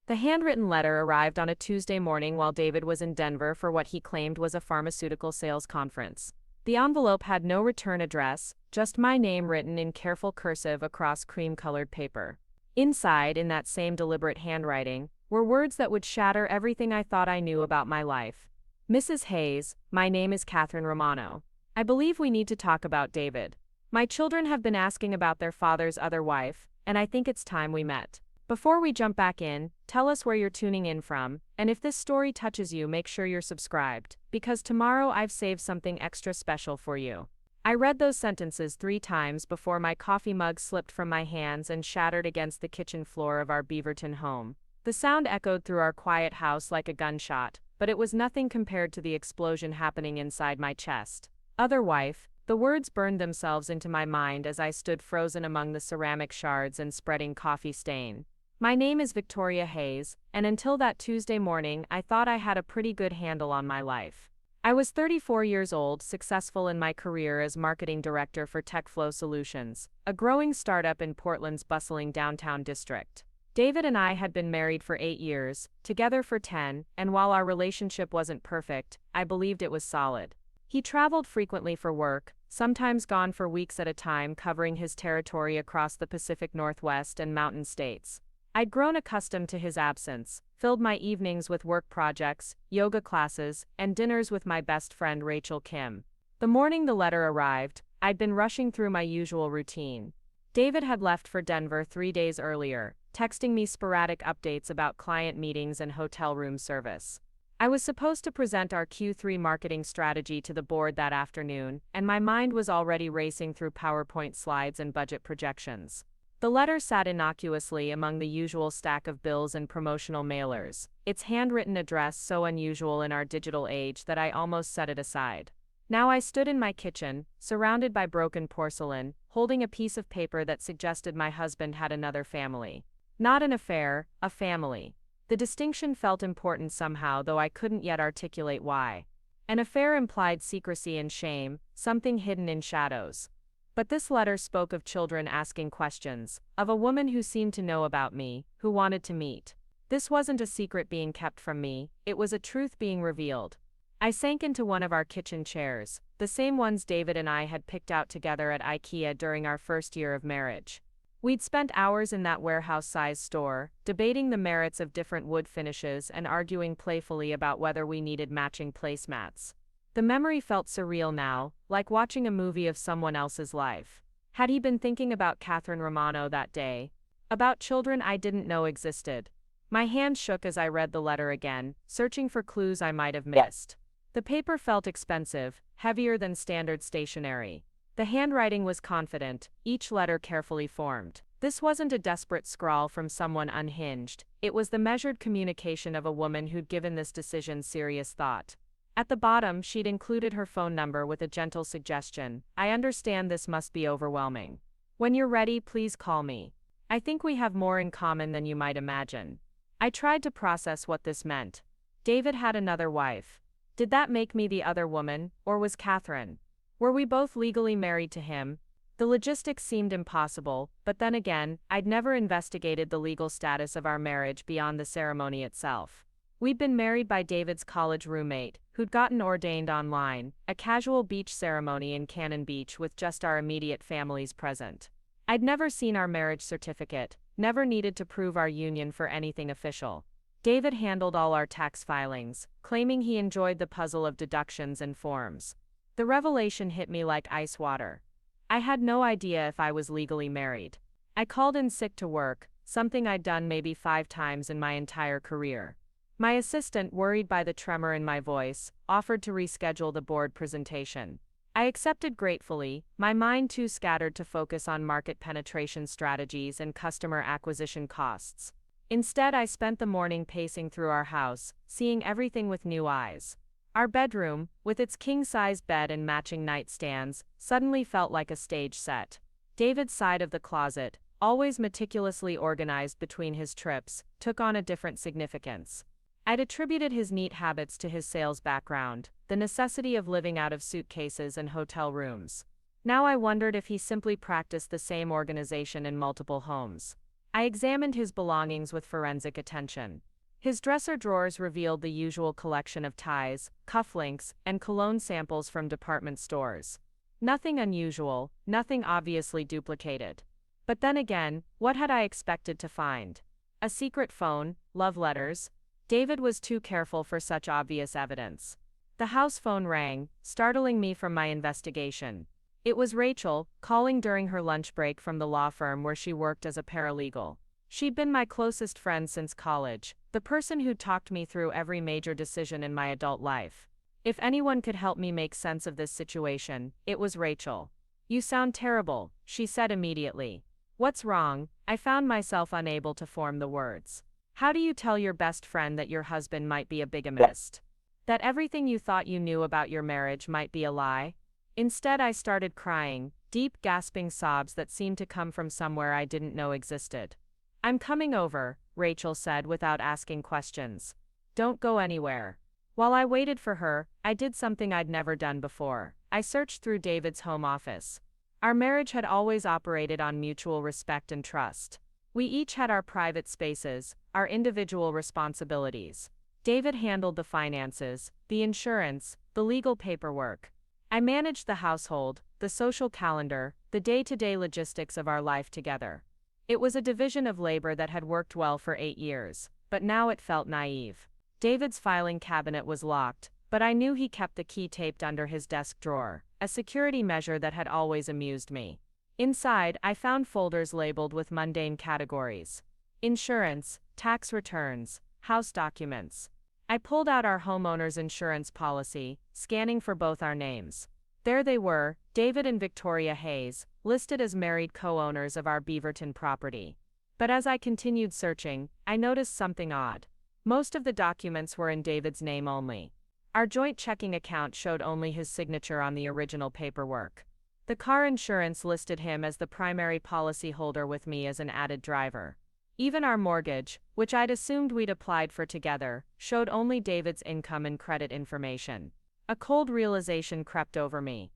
The handwritten letter arrived on a Tuesday morning while David was in Denver for what he claimed was a pharmaceutical sales conference. The envelope had no return address, just my name written in careful cursive across cream-colored paper. Inside, in that same deliberate handwriting, were words that would shatter everything I thought I knew about my life. Mrs. Hayes, my name is Catherine Romano. I believe we need to talk about David. My children have been asking about their father's other wife, and I think it's time we met. Before we jump back in, tell us where you're tuning in from, and if this story touches you, make sure you're subscribed, because tomorrow I've saved something extra special for you. I read those sentences 3 times before my coffee mug slipped from my hands and shattered against the kitchen floor of our Beaverton home. The sound echoed through our quiet house like a gunshot, but it was nothing compared to the explosion happening inside my chest. Other wife, the words burned themselves into my mind as I stood frozen among the ceramic shards and spreading coffee stain. My name is Victoria Hayes, and until that Tuesday morning, I thought I had a pretty good handle on my life. I was 34 years old, successful in my career as marketing director for TechFlow Solutions, a growing startup in Portland's bustling downtown district. David and I had been married for 8 years, together for 10, and while our relationship wasn't perfect, I believed it was solid. He traveled frequently for work, sometimes gone for weeks at a time, covering his territory across the Pacific Northwest and mountain states. I'd grown accustomed to his absence, filled my evenings with work projects, yoga classes, and dinners with my best friend Rachel Kim. The morning the letter arrived, I'd been rushing through my usual routine. David had left for Denver 3 days earlier, texting me sporadic updates about client meetings and hotel room service. I was supposed to present our Q3 marketing strategy to the board that afternoon, and my mind was already racing through PowerPoint slides and budget projections. The letter sat innocuously among the usual stack of bills and promotional mailers, its handwritten address so unusual in our digital age that I almost set it aside. Now I stood in my kitchen, surrounded by broken porcelain, holding a piece of paper that suggested my husband had another family. Not an affair, a family. The distinction felt important somehow, though I couldn't yet articulate why. An affair implied secrecy and shame, something hidden in shadows. But this letter spoke of children asking questions, of a woman who seemed to know about me, who wanted to meet. This wasn't a secret being kept from me, it was a truth being revealed. I sank into one of our kitchen chairs, the same ones David and I had picked out together at IKEA during our first year of marriage. We'd spent hours in that warehouse-sized store, debating the merits of different wood finishes and arguing playfully about whether we needed matching placemats. The memory felt surreal now, like watching a movie of someone else's life. Had he been thinking about Catherine Romano that day? About children I didn't know existed? My hand shook as I read the letter again, searching for clues I might have missed. The paper felt expensive, heavier than standard stationery. The handwriting was confident, each letter carefully formed. This wasn't a desperate scrawl from someone unhinged, it was the measured communication of a woman who'd given this decision serious thought. At the bottom, she'd included her phone number with a gentle suggestion. I understand this must be overwhelming. When you're ready, please call me. I think we have more in common than you might imagine. I tried to process what this meant. David had another wife. Did that make me the other woman, or was Catherine? Were we both legally married to him? The logistics seemed impossible, but then again, I'd never investigated the legal status of our marriage beyond the ceremony itself. We'd been married by David's college roommate, who'd gotten ordained online, a casual beach ceremony in Cannon Beach with just our immediate families present. I'd never seen our marriage certificate, never needed to prove our union for anything official. David handled all our tax filings, claiming he enjoyed the puzzle of deductions and forms. The revelation hit me like ice water. I had no idea if I was legally married. I called in sick to work, something I'd done maybe 5 times in my entire career. My assistant, worried by the tremor in my voice, offered to reschedule the board presentation. I accepted gratefully, my mind too scattered to focus on market penetration strategies and customer acquisition costs. Instead, I spent the morning pacing through our house, seeing everything with new eyes. Our bedroom, with its king-size bed and matching nightstands, suddenly felt like a stage set. David's side of the closet, always meticulously organized between his trips, took on a different significance. I'd attributed his neat habits to his sales background, the necessity of living out of suitcases and hotel rooms. Now I wondered if he simply practiced the same organization in multiple homes. I examined his belongings with forensic attention. His dresser drawers revealed the usual collection of ties, cufflinks, and cologne samples from department stores. Nothing unusual, nothing obviously duplicated. But then again, what had I expected to find? A secret phone, love letters? David was too careful for such obvious evidence. The house phone rang, startling me from my investigation. It was Rachel, calling during her lunch break from the law firm where she worked as a paralegal. She'd been my closest friend since college, the person who'd talked me through every major decision in my adult life. If anyone could help me make sense of this situation, it was Rachel. "You sound terrible," she said immediately. "What's wrong?" I found myself unable to form the words. "How do you tell your best friend that your husband might be a bigamist? That everything you thought you knew about your marriage might be a lie?" Instead, I started crying, deep gasping sobs that seemed to come from somewhere I didn't know existed. "I'm coming over," Rachel said without asking questions. "Don't go anywhere." While I waited for her, I did something I'd never done before. I searched through David's home office. Our marriage had always operated on mutual respect and trust. We each had our private spaces, our individual responsibilities. David handled the finances, the insurance, the legal paperwork. I managed the household, the social calendar, the day-to-day logistics of our life together. It was a division of labor that had worked well for 8 years, but now it felt naive. David's filing cabinet was locked, but I knew he kept the key taped under his desk drawer, a security measure that had always amused me. Inside, I found folders labeled with mundane categories: insurance, tax returns, house documents. I pulled out our homeowner's insurance policy, scanning for both our names. There they were, David and Victoria Hayes, listed as married co-owners of our Beaverton property. But as I continued searching, I noticed something odd. Most of the documents were in David's name only. Our joint checking account showed only his signature on the original paperwork. The car insurance listed him as the primary policyholder with me as an added driver. Even our mortgage, which I'd assumed we'd applied for together, showed only David's income and credit information. A cold realization crept over me.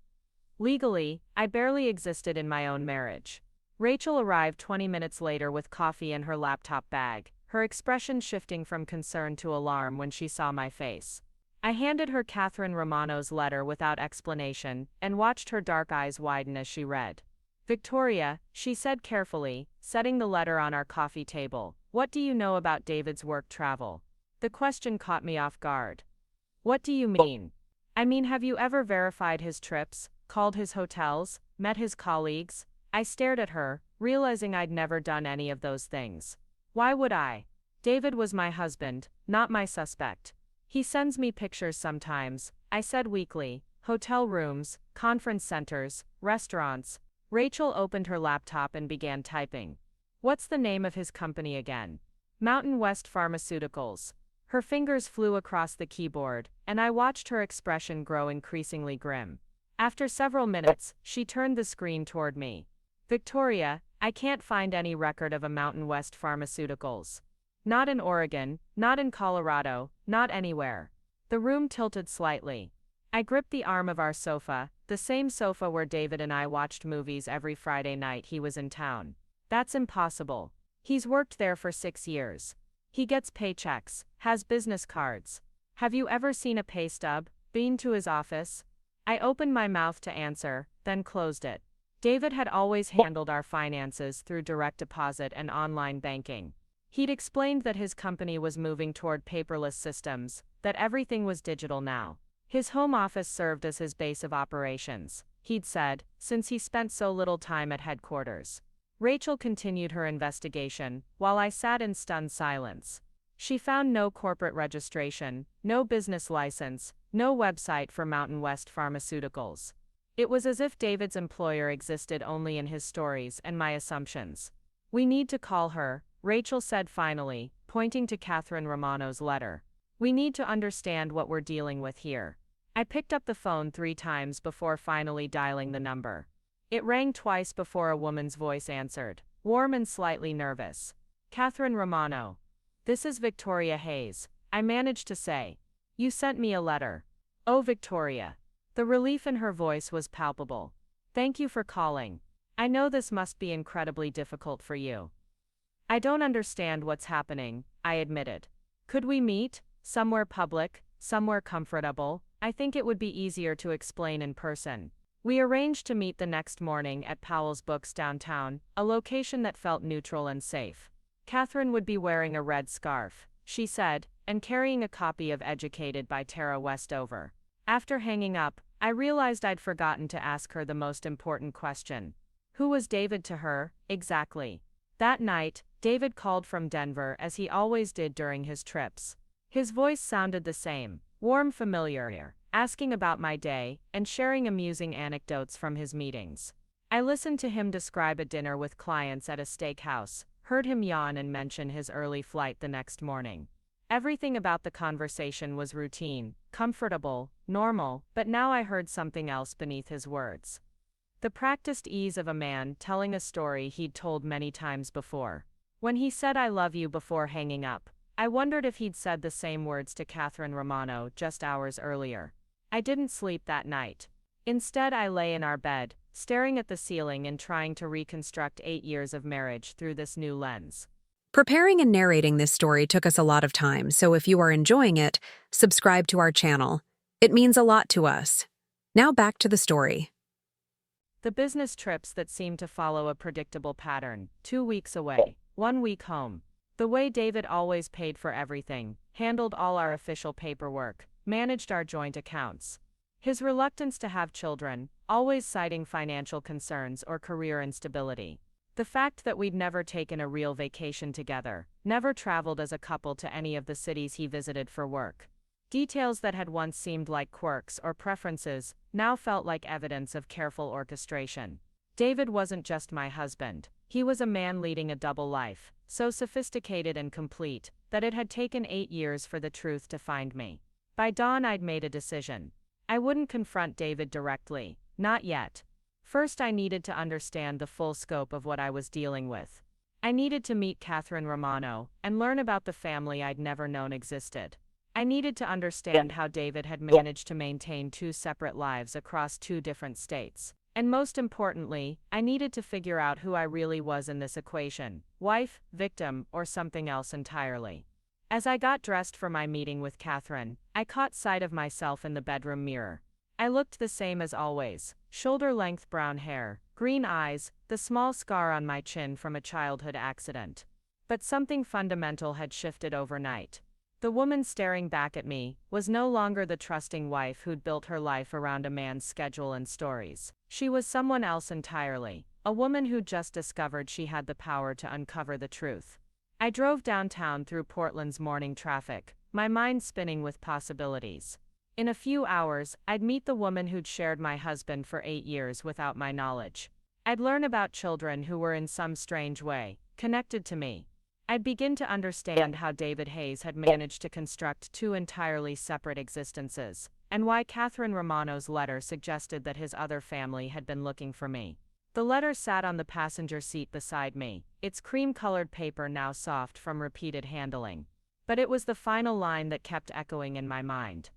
Legally, I barely existed in my own marriage. Rachel arrived 20 minutes later with coffee in her laptop bag, her expression shifting from concern to alarm when she saw my face. I handed her Catherine Romano's letter without explanation, and watched her dark eyes widen as she read. "Victoria," she said carefully, setting the letter on our coffee table, "what do you know about David's work travel?" The question caught me off guard. "What do you mean?" "I mean, have you ever verified his trips, called his hotels, met his colleagues?" I stared at her, realizing I'd never done any of those things. Why would I? David was my husband, not my suspect. "He sends me pictures sometimes," I said weakly. "Hotel rooms, conference centers, restaurants." Rachel opened her laptop and began typing. "What's the name of his company again?" "Mountain West Pharmaceuticals." Her fingers flew across the keyboard, and I watched her expression grow increasingly grim. After several minutes, she turned the screen toward me. "Victoria, I can't find any record of a Mountain West Pharmaceuticals. Not in Oregon, not in Colorado, not anywhere." The room tilted slightly. I gripped the arm of our sofa, the same sofa where David and I watched movies every Friday night he was in town. "That's impossible. He's worked there for 6 years. He gets paychecks, has business cards. Have you ever seen a pay stub, been to his office?" I opened my mouth to answer, then closed it. David had always handled our finances through direct deposit and online banking. He'd explained that his company was moving toward paperless systems, that everything was digital now. His home office served as his base of operations, he'd said, since he spent so little time at headquarters. Rachel continued her investigation, while I sat in stunned silence. She found no corporate registration, no business license, no website for Mountain West Pharmaceuticals. It was as if David's employer existed only in his stories and my assumptions. "We need to call her," Rachel said finally, pointing to Catherine Romano's letter. "We need to understand what we're dealing with here." I picked up the phone 3 times before finally dialing the number. It rang twice before a woman's voice answered, warm and slightly nervous. "Catherine Romano. This is Victoria Hayes," I managed to say. "You sent me a letter." "Oh, Victoria." The relief in her voice was palpable. "Thank you for calling. I know this must be incredibly difficult for you." I don't understand what's happening, I admitted. Could we meet? Somewhere public, somewhere comfortable? I think it would be easier to explain in person. We arranged to meet the next morning at Powell's Books downtown, a location that felt neutral and safe. Catherine would be wearing a red scarf, she said, and carrying a copy of Educated by Tara Westover. After hanging up, I realized I'd forgotten to ask her the most important question. Who was David to her, exactly? That night, David called from Denver as he always did during his trips. His voice sounded the same, warm, familiar, asking about my day and sharing amusing anecdotes from his meetings. I listened to him describe a dinner with clients at a steakhouse, heard him yawn and mention his early flight the next morning. Everything about the conversation was routine, comfortable, normal, but now I heard something else beneath his words. The practiced ease of a man telling a story he'd told many times before. When he said "I love you" before hanging up, I wondered if he'd said the same words to Catherine Romano just hours earlier. I didn't sleep that night. Instead, I lay in our bed, staring at the ceiling and trying to reconstruct 8 years of marriage through this new lens. Preparing and narrating this story took us a lot of time, so if you are enjoying it, subscribe to our channel. It means a lot to us. Now back to the story. The business trips that seemed to follow a predictable pattern: 2 weeks away, 1 week home. The way David always paid for everything, handled all our official paperwork, managed our joint accounts. His reluctance to have children, always citing financial concerns or career instability. The fact that we'd never taken a real vacation together, never traveled as a couple to any of the cities he visited for work. Details that had once seemed like quirks or preferences now felt like evidence of careful orchestration. David wasn't just my husband. He was a man leading a double life, so sophisticated and complete that it had taken 8 years for the truth to find me. By dawn, I'd made a decision. I wouldn't confront David directly, not yet. First, I needed to understand the full scope of what I was dealing with. I needed to meet Catherine Romano and learn about the family I'd never known existed. I needed to understand how David had managed to maintain 2 separate lives across 2 different states. And most importantly, I needed to figure out who I really was in this equation: wife, victim, or something else entirely. As I got dressed for my meeting with Catherine, I caught sight of myself in the bedroom mirror. I looked the same as always: shoulder-length brown hair, green eyes, the small scar on my chin from a childhood accident. But something fundamental had shifted overnight. The woman staring back at me was no longer the trusting wife who'd built her life around a man's schedule and stories. She was someone else entirely, a woman who'd just discovered she had the power to uncover the truth. I drove downtown through Portland's morning traffic, my mind spinning with possibilities. In a few hours, I'd meet the woman who'd shared my husband for 8 years without my knowledge. I'd learn about children who were in some strange way connected to me. I'd begin to understand how David Hayes had managed to construct 2 entirely separate existences, and why Catherine Romano's letter suggested that his other family had been looking for me. The letter sat on the passenger seat beside me, its cream-colored paper now soft from repeated handling. But it was the final line that kept echoing in my mind.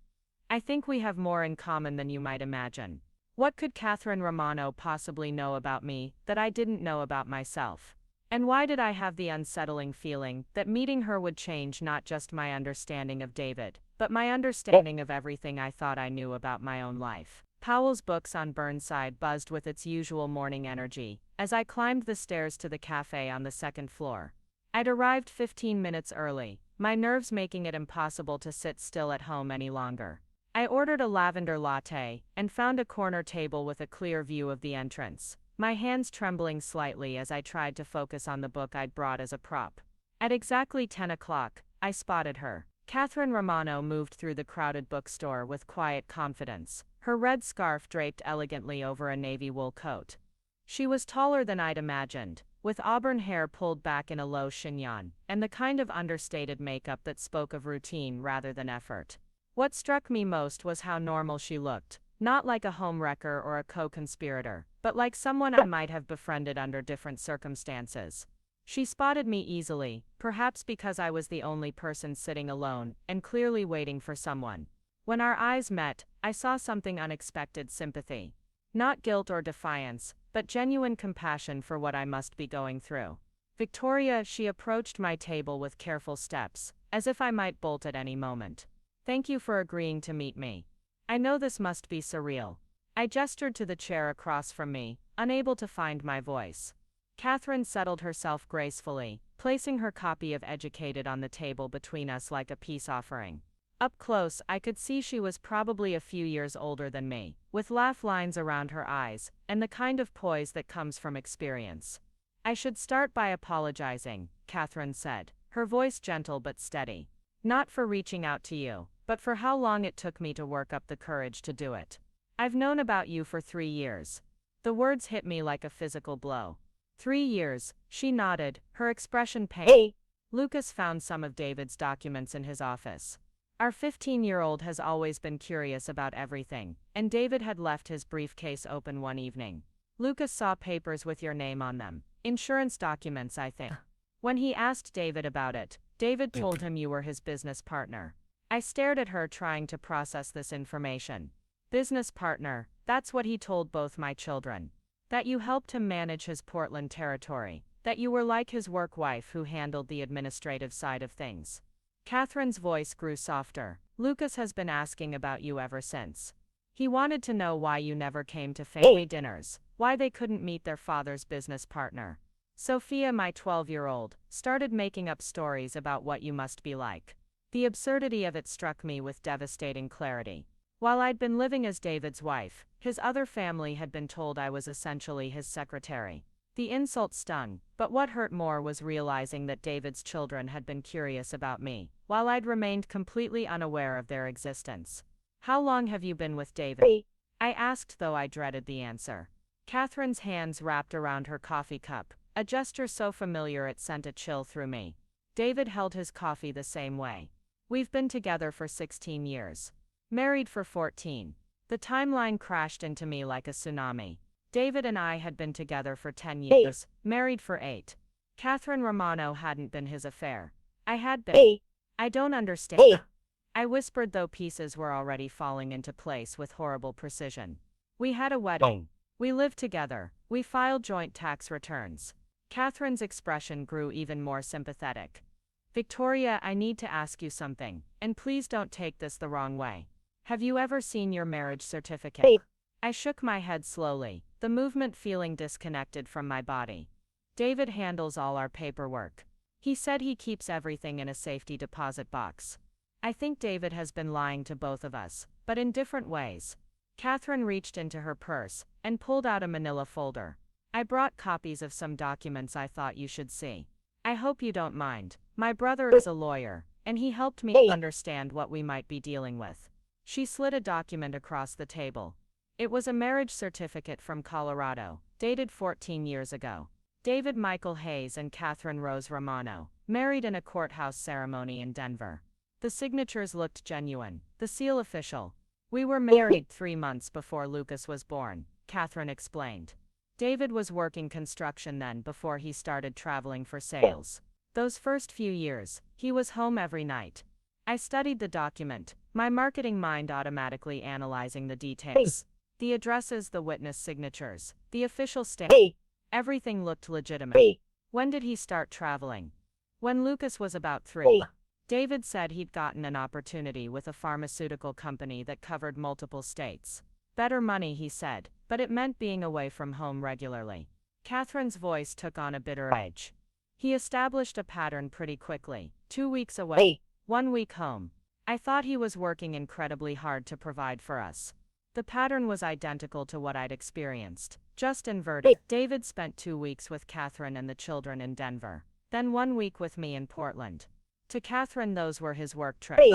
I think we have more in common than you might imagine. What could Catherine Romano possibly know about me that I didn't know about myself? And why did I have the unsettling feeling that meeting her would change not just my understanding of David, but my understanding of everything I thought I knew about my own life? Powell's Books on Burnside buzzed with its usual morning energy as I climbed the stairs to the cafe on the 2nd floor. I'd arrived 15 minutes early, my nerves making it impossible to sit still at home any longer. I ordered a lavender latte and found a corner table with a clear view of the entrance, my hands trembling slightly as I tried to focus on the book I'd brought as a prop. At exactly 10 o'clock, I spotted her. Catherine Romano moved through the crowded bookstore with quiet confidence, her red scarf draped elegantly over a navy wool coat. She was taller than I'd imagined, with auburn hair pulled back in a low chignon, and the kind of understated makeup that spoke of routine rather than effort. What struck me most was how normal she looked, not like a homewrecker or a co-conspirator, but like someone I might have befriended under different circumstances. She spotted me easily, perhaps because I was the only person sitting alone and clearly waiting for someone. When our eyes met, I saw something unexpected: sympathy. Not guilt or defiance, but genuine compassion for what I must be going through. Victoria, she approached my table with careful steps, as if I might bolt at any moment. Thank you for agreeing to meet me. I know this must be surreal. I gestured to the chair across from me, unable to find my voice. Catherine settled herself gracefully, placing her copy of Educated on the table between us like a peace offering. Up close, I could see she was probably a few years older than me, with laugh lines around her eyes, and the kind of poise that comes from experience. I should start by apologizing, Catherine said, her voice gentle but steady. Not for reaching out to you, but for how long it took me to work up the courage to do it. I've known about you for 3 years. The words hit me like a physical blow. 3 years, she nodded, her expression pained. Hey. Lucas found some of David's documents in his office. Our 15-year-old has always been curious about everything, and David had left his briefcase open one evening. Lucas saw papers with your name on them. Insurance documents, I think. When he asked David about it, David told him you were his business partner. I stared at her trying to process this information. Business partner, that's what he told both my children. That you helped him manage his Portland territory. That you were like his work wife who handled the administrative side of things. Catherine's voice grew softer. Lucas has been asking about you ever since. He wanted to know why you never came to family dinners, why they couldn't meet their father's business partner. Sophia, my 12-year-old, started making up stories about what you must be like. The absurdity of it struck me with devastating clarity. While I'd been living as David's wife, his other family had been told I was essentially his secretary. The insult stung, but what hurt more was realizing that David's children had been curious about me, while I'd remained completely unaware of their existence. How long have you been with David? I asked, though I dreaded the answer. Catherine's hands wrapped around her coffee cup, a gesture so familiar it sent a chill through me. David held his coffee the same way. We've been together for 16 years. Married for 14. The timeline crashed into me like a tsunami. David and I had been together for 10 years, married for 8. Catherine Romano hadn't been his affair. I had been. I don't understand. I whispered, though pieces were already falling into place with horrible precision. We had a wedding. We lived together. We filed joint tax returns. Catherine's expression grew even more sympathetic. Victoria, I need to ask you something, and please don't take this the wrong way. Have you ever seen your marriage certificate? I shook my head slowly, the movement feeling disconnected from my body. David handles all our paperwork. He said he keeps everything in a safety deposit box. I think David has been lying to both of us, but in different ways. Catherine reached into her purse and pulled out a manila folder. I brought copies of some documents I thought you should see. I hope you don't mind. My brother is a lawyer, and he helped me understand what we might be dealing with. She slid a document across the table. It was a marriage certificate from Colorado, dated 14 years ago. David Michael Hayes and Catherine Rose Romano, married in a courthouse ceremony in Denver. The signatures looked genuine, the seal official. We were married 3 months before Lucas was born, Catherine explained. David was working construction then before he started traveling for sales. Those first few years, he was home every night. I studied the document, my marketing mind automatically analyzing the details. The addresses, the witness signatures, the official stamp. Everything looked legitimate. When did he start traveling? When Lucas was about 3. David said he'd gotten an opportunity with a pharmaceutical company that covered multiple states. Better money, he said, but it meant being away from home regularly. Catherine's voice took on a bitter edge. He established a pattern pretty quickly. 2 weeks away, 1 week home. I thought he was working incredibly hard to provide for us. The pattern was identical to what I'd experienced, just inverted. David spent 2 weeks with Catherine and the children in Denver, then 1 week with me in Portland. To Catherine, those were his work trips.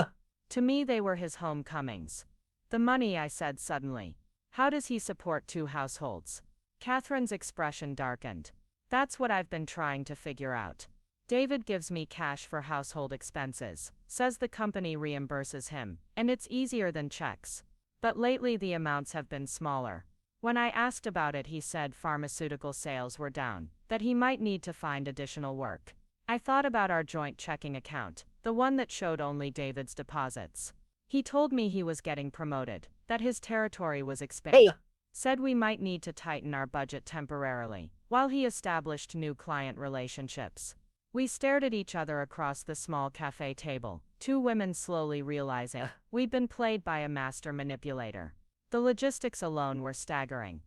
To me, they were his homecomings. The money, I said suddenly. How does he support 2 households? Catherine's expression darkened. That's what I've been trying to figure out. David gives me cash for household expenses, says the company reimburses him, and it's easier than checks. But lately the amounts have been smaller. When I asked about it, he said pharmaceutical sales were down, that he might need to find additional work. I thought about our joint checking account, the one that showed only David's deposits. He told me he was getting promoted, that his territory was expanding. Said we might need to tighten our budget temporarily, while he established new client relationships. We stared at each other across the small cafe table, two women slowly realizing we'd been played by a master manipulator. The logistics alone were staggering.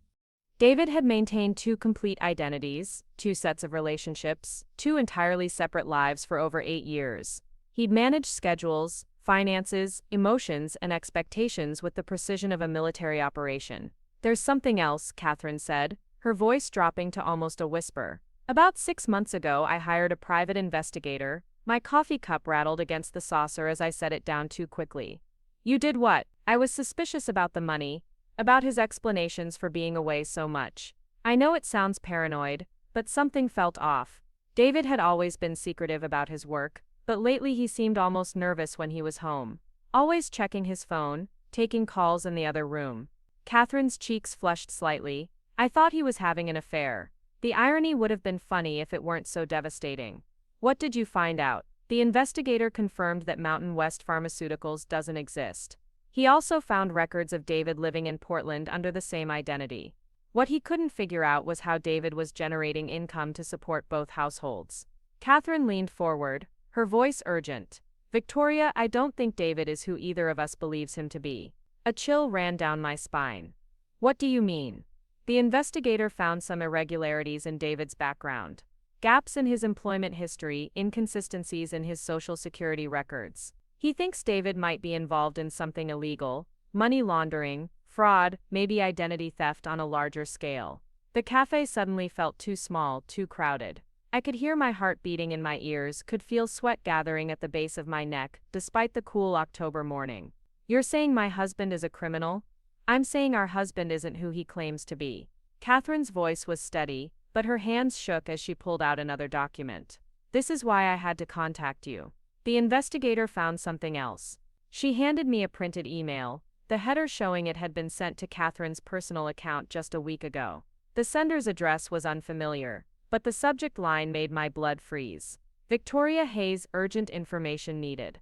David had maintained two complete identities, two sets of relationships, two entirely separate lives for over 8 years. He'd managed schedules, finances, emotions, and expectations with the precision of a military operation. "There's something else," Catherine said, her voice dropping to almost a whisper. "About 6 months ago, I hired a private investigator." My coffee cup rattled against the saucer as I set it down too quickly. "You did what?" I was suspicious about the money, about his explanations for being away so much. I know it sounds paranoid, but something felt off. David had always been secretive about his work, but lately he seemed almost nervous when he was home. Always checking his phone, taking calls in the other room. Catherine's cheeks flushed slightly. I thought he was having an affair. The irony would have been funny if it weren't so devastating. "What did you find out?" The investigator confirmed that Mountain West Pharmaceuticals doesn't exist. He also found records of David living in Portland under the same identity. What he couldn't figure out was how David was generating income to support both households. Catherine leaned forward, her voice urgent. "Victoria, I don't think David is who either of us believes him to be." A chill ran down my spine. "What do you mean?" The investigator found some irregularities in David's background. Gaps in his employment history, inconsistencies in his social security records. He thinks David might be involved in something illegal, money laundering, fraud, maybe identity theft on a larger scale. The cafe suddenly felt too small, too crowded. I could hear my heart beating in my ears, could feel sweat gathering at the base of my neck, despite the cool October morning. "You're saying my husband is a criminal?" "I'm saying our husband isn't who he claims to be." Catherine's voice was steady, but her hands shook as she pulled out another document. "This is why I had to contact you." The investigator found something else. She handed me a printed email, the header showing it had been sent to Catherine's personal account just a week ago. The sender's address was unfamiliar, but the subject line made my blood freeze. "Victoria Hayes, urgent information needed."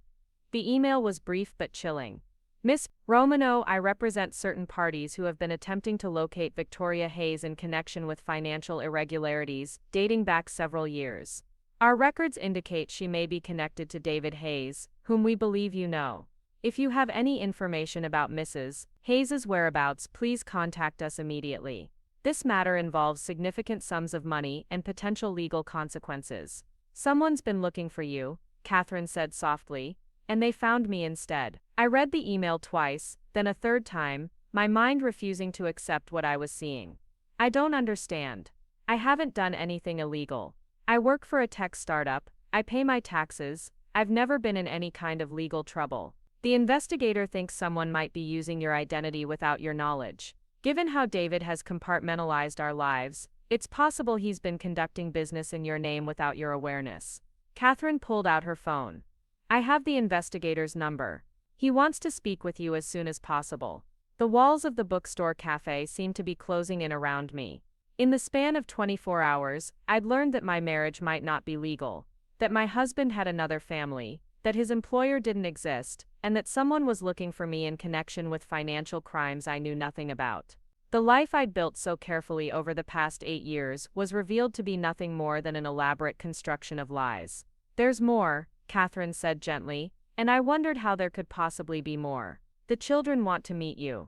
The email was brief but chilling. "Miss Romano, I represent certain parties who have been attempting to locate Victoria Hayes in connection with financial irregularities dating back several years. Our records indicate she may be connected to David Hayes, whom we believe you know. If you have any information about Mrs. Hayes' whereabouts, please contact us immediately. This matter involves significant sums of money and potential legal consequences." "Someone's been looking for you," Catherine said softly, "and they found me instead." I read the email twice, then a third time, my mind refusing to accept what I was seeing. "I don't understand. I haven't done anything illegal. I work for a tech startup, I pay my taxes, I've never been in any kind of legal trouble. The investigator thinks someone might be using your identity without your knowledge. Given how David has compartmentalized our lives, it's possible he's been conducting business in your name without your awareness." Catherine pulled out her phone. "I have the investigator's number. He wants to speak with you as soon as possible." The walls of the bookstore cafe seemed to be closing in around me. In the span of 24 hours, I'd learned that my marriage might not be legal, that my husband had another family, that his employer didn't exist, and that someone was looking for me in connection with financial crimes I knew nothing about. The life I'd built so carefully over the past 8 years was revealed to be nothing more than an elaborate construction of lies. "There's more," Catherine said gently, "and I wondered how there could possibly be more. The children want to meet you."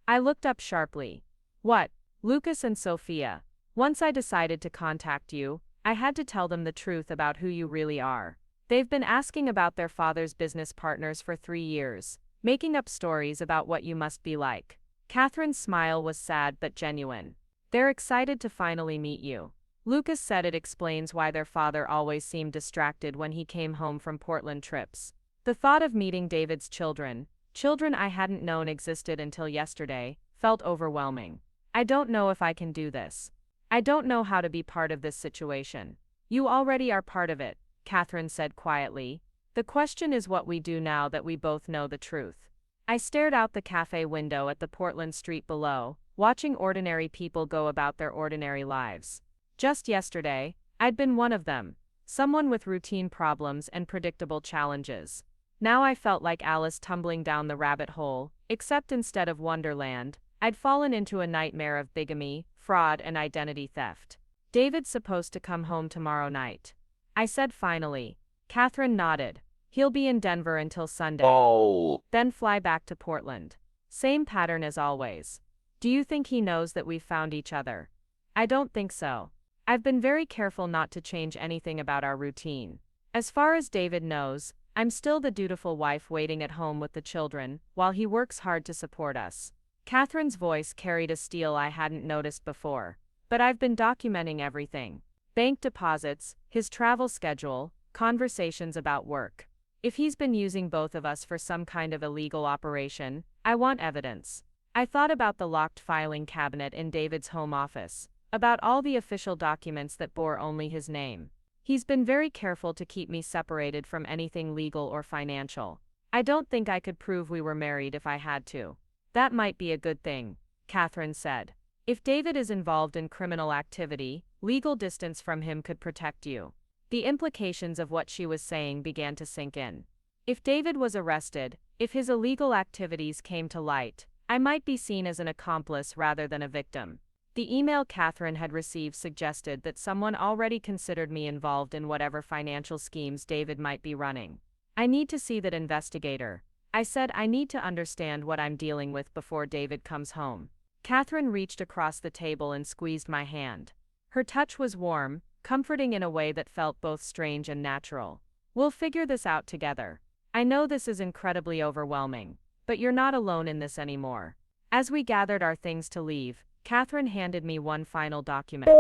I looked up sharply. "What?" "Lucas and Sophia. Once I decided to contact you, I had to tell them the truth about who you really are. They've been asking about their father's business partners for 3 years, making up stories about what you must be like." Catherine's smile was sad but genuine. "They're excited to finally meet you. Lucas said it explains why their father always seemed distracted when he came home from Portland trips. The thought of meeting David's children I hadn't known existed until yesterday, felt overwhelming. I don't know if I can do this. I don't know how to be part of this situation." "You already are part of it," Catherine said quietly. "The question is what we do now that we both know the truth." I stared out the cafe window at the Portland street below, watching ordinary people go about their ordinary lives. Just yesterday, I'd been one of them, someone with routine problems and predictable challenges. Now I felt like Alice tumbling down the rabbit hole, except instead of Wonderland, I'd fallen into a nightmare of bigamy, fraud, and identity theft. David's supposed to come home tomorrow night. I said finally. Catherine nodded. He'll be in Denver until Sunday. Oh, Then fly back to Portland. Same pattern as always. Do you think he knows that we've found each other? I don't think so. I've been very careful not to change anything about our routine. As far as David knows, I'm still the dutiful wife waiting at home with the children, while he works hard to support us. Catherine's voice carried a steel I hadn't noticed before. But I've been documenting everything. Bank deposits, his travel schedule, conversations about work. If he's been using both of us for some kind of illegal operation, I want evidence. I thought about the locked filing cabinet in David's home office, about all the official documents that bore only his name. He's been very careful to keep me separated from anything legal or financial. I don't think I could prove we were married if I had to. That might be a good thing, Catherine said. If David is involved in criminal activity, legal distance from him could protect you. The implications of what she was saying began to sink in. If David was arrested, if his illegal activities came to light, I might be seen as an accomplice rather than a victim. The email Catherine had received suggested that someone already considered me involved in whatever financial schemes David might be running. I need to see that investigator. I said I need to understand what I'm dealing with before David comes home. Catherine reached across the table and squeezed my hand. Her touch was warm, comforting in a way that felt both strange and natural. We'll figure this out together. I know this is incredibly overwhelming, but you're not alone in this anymore. As we gathered our things to leave, Catherine handed me one final document.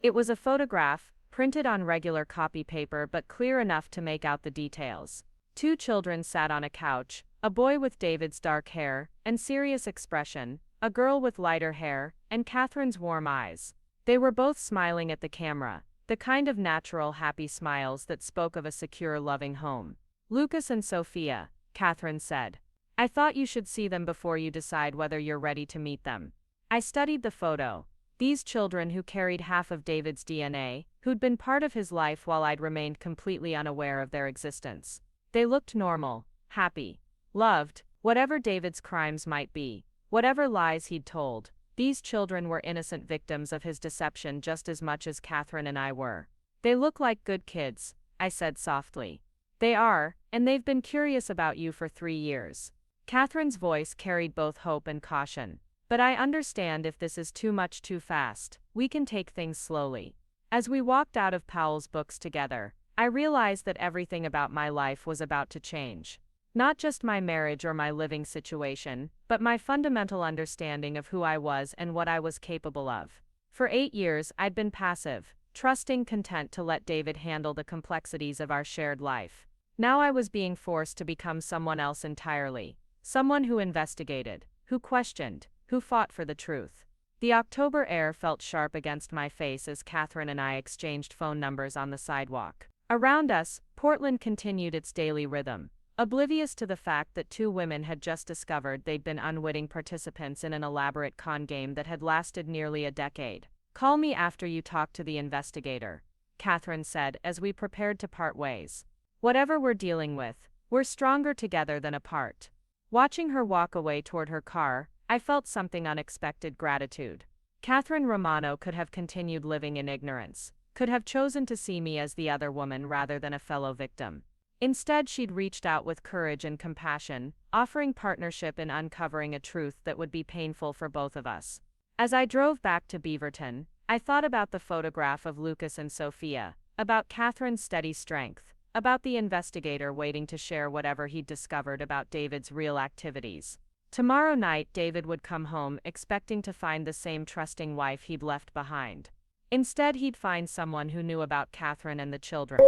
It was a photograph, printed on regular copy paper but clear enough to make out the details. Two children sat on a couch, a boy with David's dark hair and serious expression, a girl with lighter hair, and Catherine's warm eyes. They were both smiling at the camera, the kind of natural, happy smiles that spoke of a secure, loving home. Lucas and Sophia, Catherine said. I thought you should see them before you decide whether you're ready to meet them. I studied the photo. These children who carried half of David's DNA, who'd been part of his life while I'd remained completely unaware of their existence. They looked normal, happy, loved, whatever David's crimes might be, whatever lies he'd told. These children were innocent victims of his deception just as much as Catherine and I were. They look like good kids, I said softly. They are, and they've been curious about you for 3 years. Catherine's voice carried both hope and caution. But I understand if this is too much too fast. We can take things slowly. As we walked out of Powell's books together, I realized that everything about my life was about to change. Not just my marriage or my living situation, but my fundamental understanding of who I was and what I was capable of. For 8 years, I'd been passive, trusting, content to let David handle the complexities of our shared life. Now I was being forced to become someone else entirely. Someone who investigated, who questioned, who fought for the truth. The October air felt sharp against my face as Catherine and I exchanged phone numbers on the sidewalk. Around us, Portland continued its daily rhythm. Oblivious to the fact that 2 women had just discovered they'd been unwitting participants in an elaborate con game that had lasted nearly a decade. Call me after you talk to the investigator, Catherine said as we prepared to part ways. Whatever we're dealing with, we're stronger together than apart. Watching her walk away toward her car, I felt something unexpected gratitude. Catherine Romano could have continued living in ignorance, could have chosen to see me as the other woman rather than a fellow victim. Instead, she'd reached out with courage and compassion, offering partnership in uncovering a truth that would be painful for both of us. As I drove back to Beaverton, I thought about the photograph of Lucas and Sophia, about Catherine's steady strength, about the investigator waiting to share whatever he'd discovered about David's real activities. Tomorrow night, David would come home expecting to find the same trusting wife he'd left behind. Instead, he'd find someone who knew about Catherine and the children.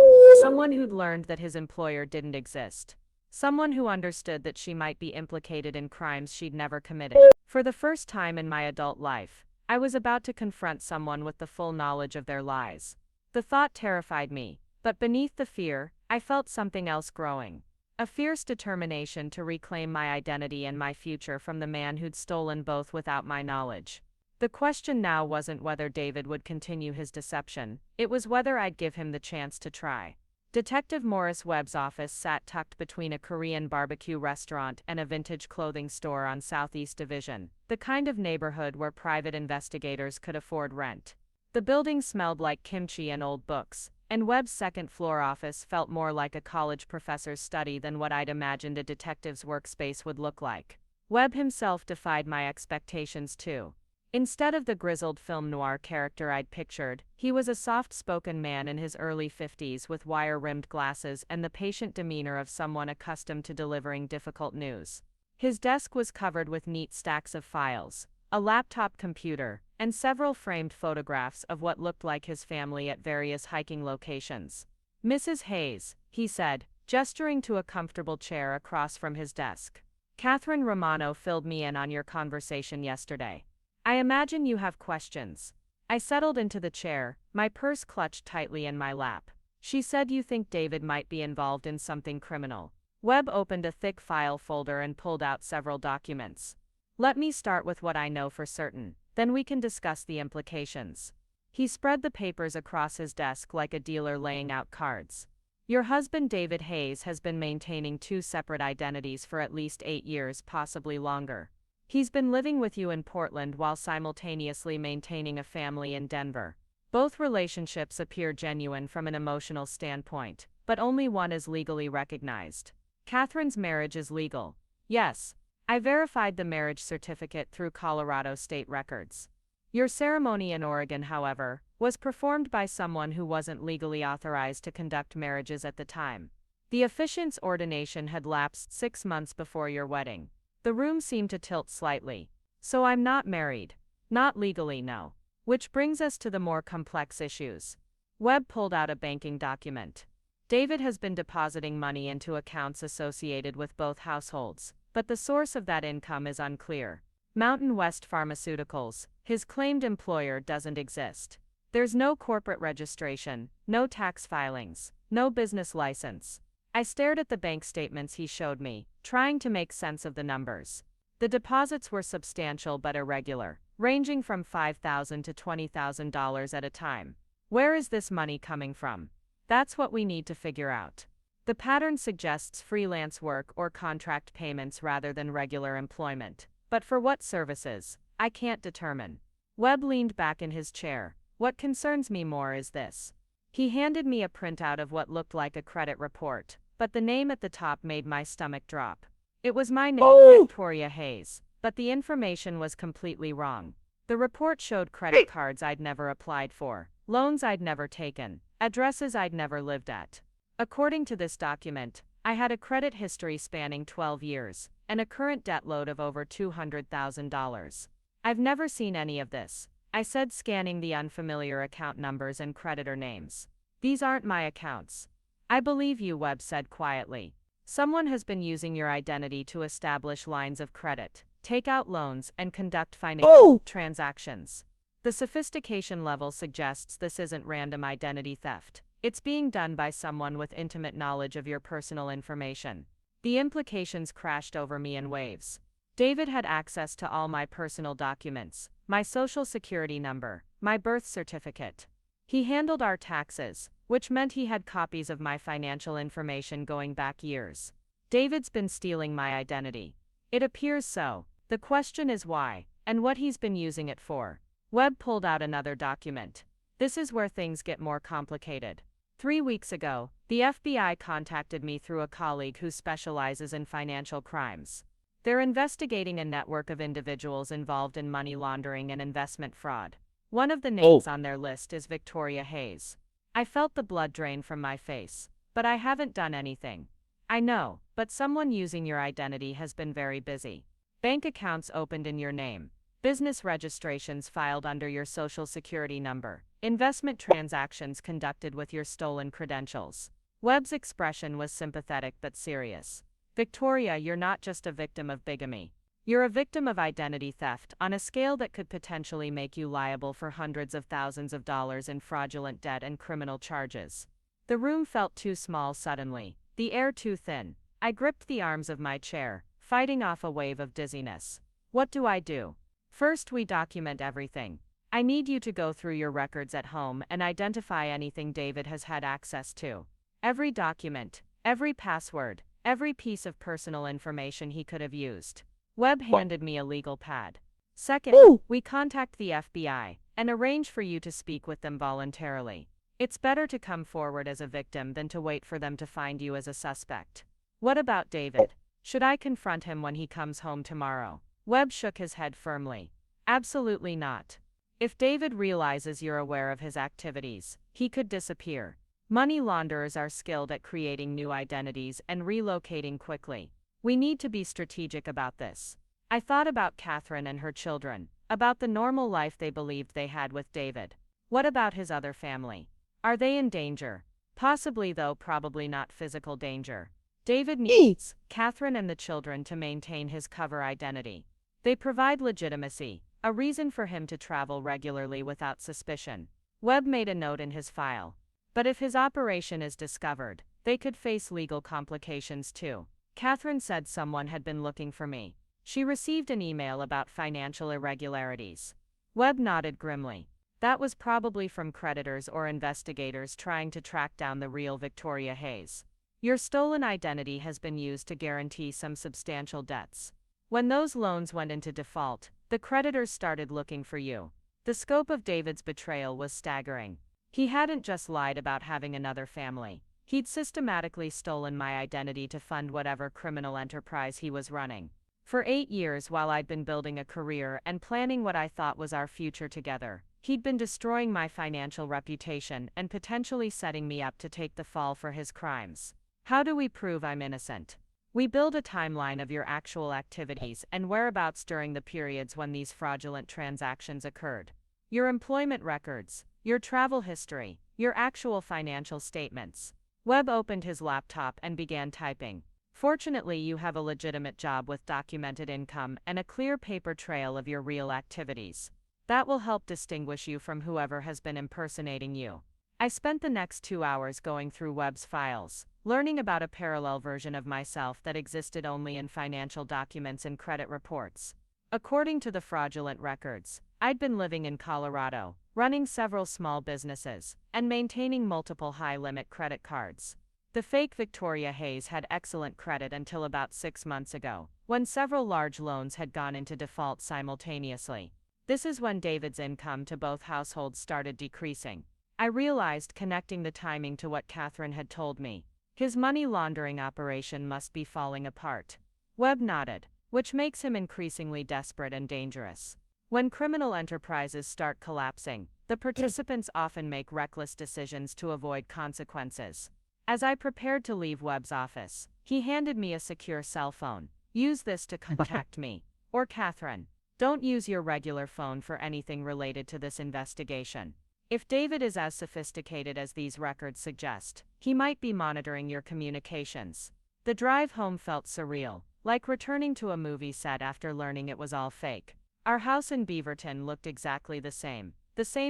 Someone who'd learned that his employer didn't exist. Someone who understood that she might be implicated in crimes she'd never committed. For the first time in my adult life, I was about to confront someone with the full knowledge of their lies. The thought terrified me, but beneath the fear, I felt something else growing. A fierce determination to reclaim my identity and my future from the man who'd stolen both without my knowledge. The question now wasn't whether David would continue his deception, it was whether I'd give him the chance to try. Detective Morris Webb's office sat tucked between a Korean barbecue restaurant and a vintage clothing store on Southeast Division, the kind of neighborhood where private investigators could afford rent. The building smelled like kimchi and old books, and Webb's second-floor office felt more like a college professor's study than what I'd imagined a detective's workspace would look like. Webb himself defied my expectations too. Instead of the grizzled film noir character I'd pictured, he was a soft-spoken man in his early 50s with wire-rimmed glasses and the patient demeanor of someone accustomed to delivering difficult news. His desk was covered with neat stacks of files, a laptop computer, and several framed photographs of what looked like his family at various hiking locations. "Mrs. Hayes," he said, gesturing to a comfortable chair across from his desk. "Catherine Romano filled me in on your conversation yesterday. I imagine you have questions." I settled into the chair, my purse clutched tightly in my lap. "She said you think David might be involved in something criminal." Webb opened a thick file folder and pulled out several documents. "Let me start with what I know for certain, then we can discuss the implications." He spread the papers across his desk like a dealer laying out cards. "Your husband David Hayes has been maintaining two separate identities for at least 8 years, possibly longer. He's been living with you in Portland while simultaneously maintaining a family in Denver. Both relationships appear genuine from an emotional standpoint, but only one is legally recognized. Catherine's marriage is legal." "Yes. I verified the marriage certificate through Colorado state records. Your ceremony in Oregon, however, was performed by someone who wasn't legally authorized to conduct marriages at the time. The officiant's ordination had lapsed 6 months before your wedding." The room seemed to tilt slightly. "So I'm not married." "Not legally, no." Which brings us to the more complex issues. Webb pulled out a banking document. "David has been depositing money into accounts associated with both households, but the source of that income is unclear. Mountain West Pharmaceuticals, his claimed employer, doesn't exist. There's no corporate registration, no tax filings, no business license." I stared at the bank statements he showed me, trying to make sense of the numbers. The deposits were substantial but irregular, ranging from $5,000 to $20,000 at a time. Where is this money coming from? That's what we need to figure out. The pattern suggests freelance work or contract payments rather than regular employment. But for what services? I can't determine. Webb leaned back in his chair. "What concerns me more is this." He handed me a printout of what looked like a credit report, but the name at the top made my stomach drop. It was my name, Victoria Hayes, but the information was completely wrong. The report showed credit cards I'd never applied for, loans I'd never taken, addresses I'd never lived at. According to this document, I had a credit history spanning 12 years, and a current debt load of over $200,000. "I've never seen any of this," I said, scanning the unfamiliar account numbers and creditor names. "These aren't my accounts." "I believe you," Webb said quietly. "Someone has been using your identity to establish lines of credit, take out loans, and conduct financial transactions. The sophistication level suggests this isn't random identity theft. It's being done by someone with intimate knowledge of your personal information." The implications crashed over me in waves. David had access to all my personal documents, my social security number, my birth certificate. He handled our taxes, which meant he had copies of my financial information going back years. David's been stealing my identity. It appears so. The question is why, and what he's been using it for. Webb pulled out another document. This is where things get more complicated. 3 weeks ago, the FBI contacted me through a colleague who specializes in financial crimes. They're investigating a network of individuals involved in money laundering and investment fraud. One of the names on their list is Victoria Hayes. I felt the blood drain from my face. "But I haven't done anything." "I know, but someone using your identity has been very busy. Bank accounts opened in your name, business registrations filed under your social security number, investment transactions conducted with your stolen credentials." Webb's expression was sympathetic but serious. "Victoria, you're not just a victim of bigamy. You're a victim of identity theft on a scale that could potentially make you liable for hundreds of thousands of dollars in fraudulent debt and criminal charges." The room felt too small suddenly, the air too thin. I gripped the arms of my chair, fighting off a wave of dizziness. "What do I do?" "First, we document everything. I need you to go through your records at home and identify anything David has had access to. Every document, every password, every piece of personal information he could have used." Webb handed me a legal pad. "Second, we contact the FBI, and arrange for you to speak with them voluntarily. It's better to come forward as a victim than to wait for them to find you as a suspect. What about David? Should I confront him when he comes home tomorrow? Webb shook his head firmly. Absolutely not. If David realizes you're aware of his activities, he could disappear. Money launderers are skilled at creating new identities and relocating quickly. We need to be strategic about this. I thought about Catherine and her children, about the normal life they believed they had with David. What about his other family? Are they in danger? Possibly, though probably not physical danger. David needs Catherine and the children to maintain his cover identity. They provide legitimacy, a reason for him to travel regularly without suspicion. Webb made a note in his file. But if his operation is discovered, they could face legal complications too. Catherine said someone had been looking for me. She received an email about financial irregularities. Webb nodded grimly. That was probably from creditors or investigators trying to track down the real Victoria Hayes. Your stolen identity has been used to guarantee some substantial debts. When those loans went into default, the creditors started looking for you. The scope of David's betrayal was staggering. He hadn't just lied about having another family. He'd systematically stolen my identity to fund whatever criminal enterprise he was running. For 8 years, while I'd been building a career and planning what I thought was our future together, he'd been destroying my financial reputation and potentially setting me up to take the fall for his crimes. How do we prove I'm innocent? We build a timeline of your actual activities and whereabouts during the periods when these fraudulent transactions occurred. Your employment records, your travel history, your actual financial statements. Webb opened his laptop and began typing. Fortunately, you have a legitimate job with documented income and a clear paper trail of your real activities. That will help distinguish you from whoever has been impersonating you. I spent the next 2 hours going through Webb's files, learning about a parallel version of myself that existed only in financial documents and credit reports. According to the fraudulent records, I'd been living in Colorado, running several small businesses, and maintaining multiple high-limit credit cards. The fake Victoria Hayes had excellent credit until about 6 months ago, when several large loans had gone into default simultaneously. This is when David's income to both households started decreasing. I realized, connecting the timing to what Catherine had told me, his money laundering operation must be falling apart. Webb nodded, which makes him increasingly desperate and dangerous. When criminal enterprises start collapsing, the participants often make reckless decisions to avoid consequences. As I prepared to leave Webb's office, he handed me a secure cell phone. Use this to contact me, or Catherine. Don't use your regular phone for anything related to this investigation. If David is as sophisticated as these records suggest, he might be monitoring your communications. The drive home felt surreal, like returning to a movie set after learning it was all fake. Our house in Beaverton looked exactly the same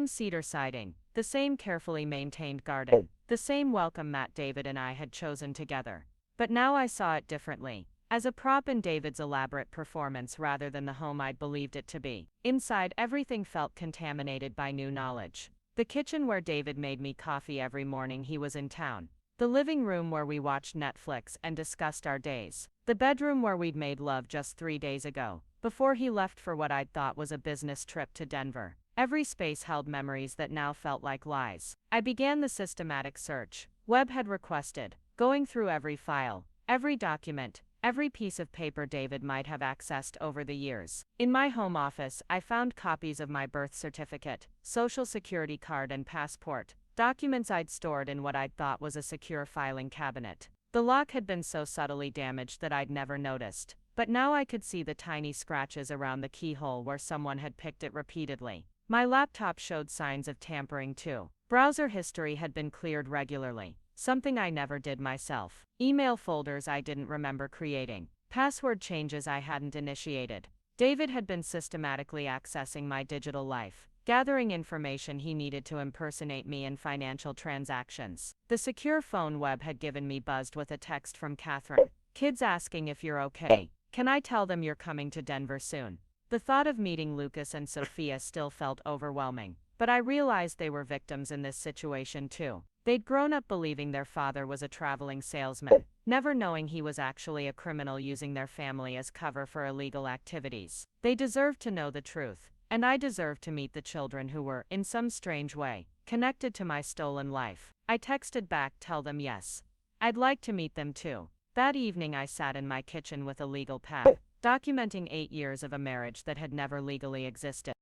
cedar siding, the same carefully maintained garden, the same welcome mat David and I had chosen together. But now I saw it differently, as a prop in David's elaborate performance rather than the home I'd believed it to be. Inside, everything felt contaminated by new knowledge. The kitchen where David made me coffee every morning he was in town. The living room where we watched Netflix and discussed our days. The bedroom where we'd made love just 3 days ago, before he left for what I'd thought was a business trip to Denver. Every space held memories that now felt like lies. I began the systematic search Webb had requested, going through every file, every document, every piece of paper David might have accessed over the years. In my home office, I found copies of my birth certificate, social security card and passport, documents I'd stored in what I'd thought was a secure filing cabinet. The lock had been so subtly damaged that I'd never noticed, but now I could see the tiny scratches around the keyhole where someone had picked it repeatedly. My laptop showed signs of tampering too. Browser history had been cleared regularly, something I never did myself. Email folders I didn't remember creating. Password changes I hadn't initiated. David had been systematically accessing my digital life, gathering information he needed to impersonate me in financial transactions. The secure phone Webb had given me buzzed with a text from Catherine. Kids asking if you're okay. Can I tell them you're coming to Denver soon? The thought of meeting Lucas and Sophia still felt overwhelming, but I realized they were victims in this situation too. They'd grown up believing their father was a traveling salesman, never knowing he was actually a criminal using their family as cover for illegal activities. They deserved to know the truth, And I deserve to meet the children who were, in some strange way, connected to my stolen life. I texted back, tell them yes. I'd like to meet them too. That evening I sat in my kitchen with a legal pad, documenting 8 years of a marriage that had never legally existed.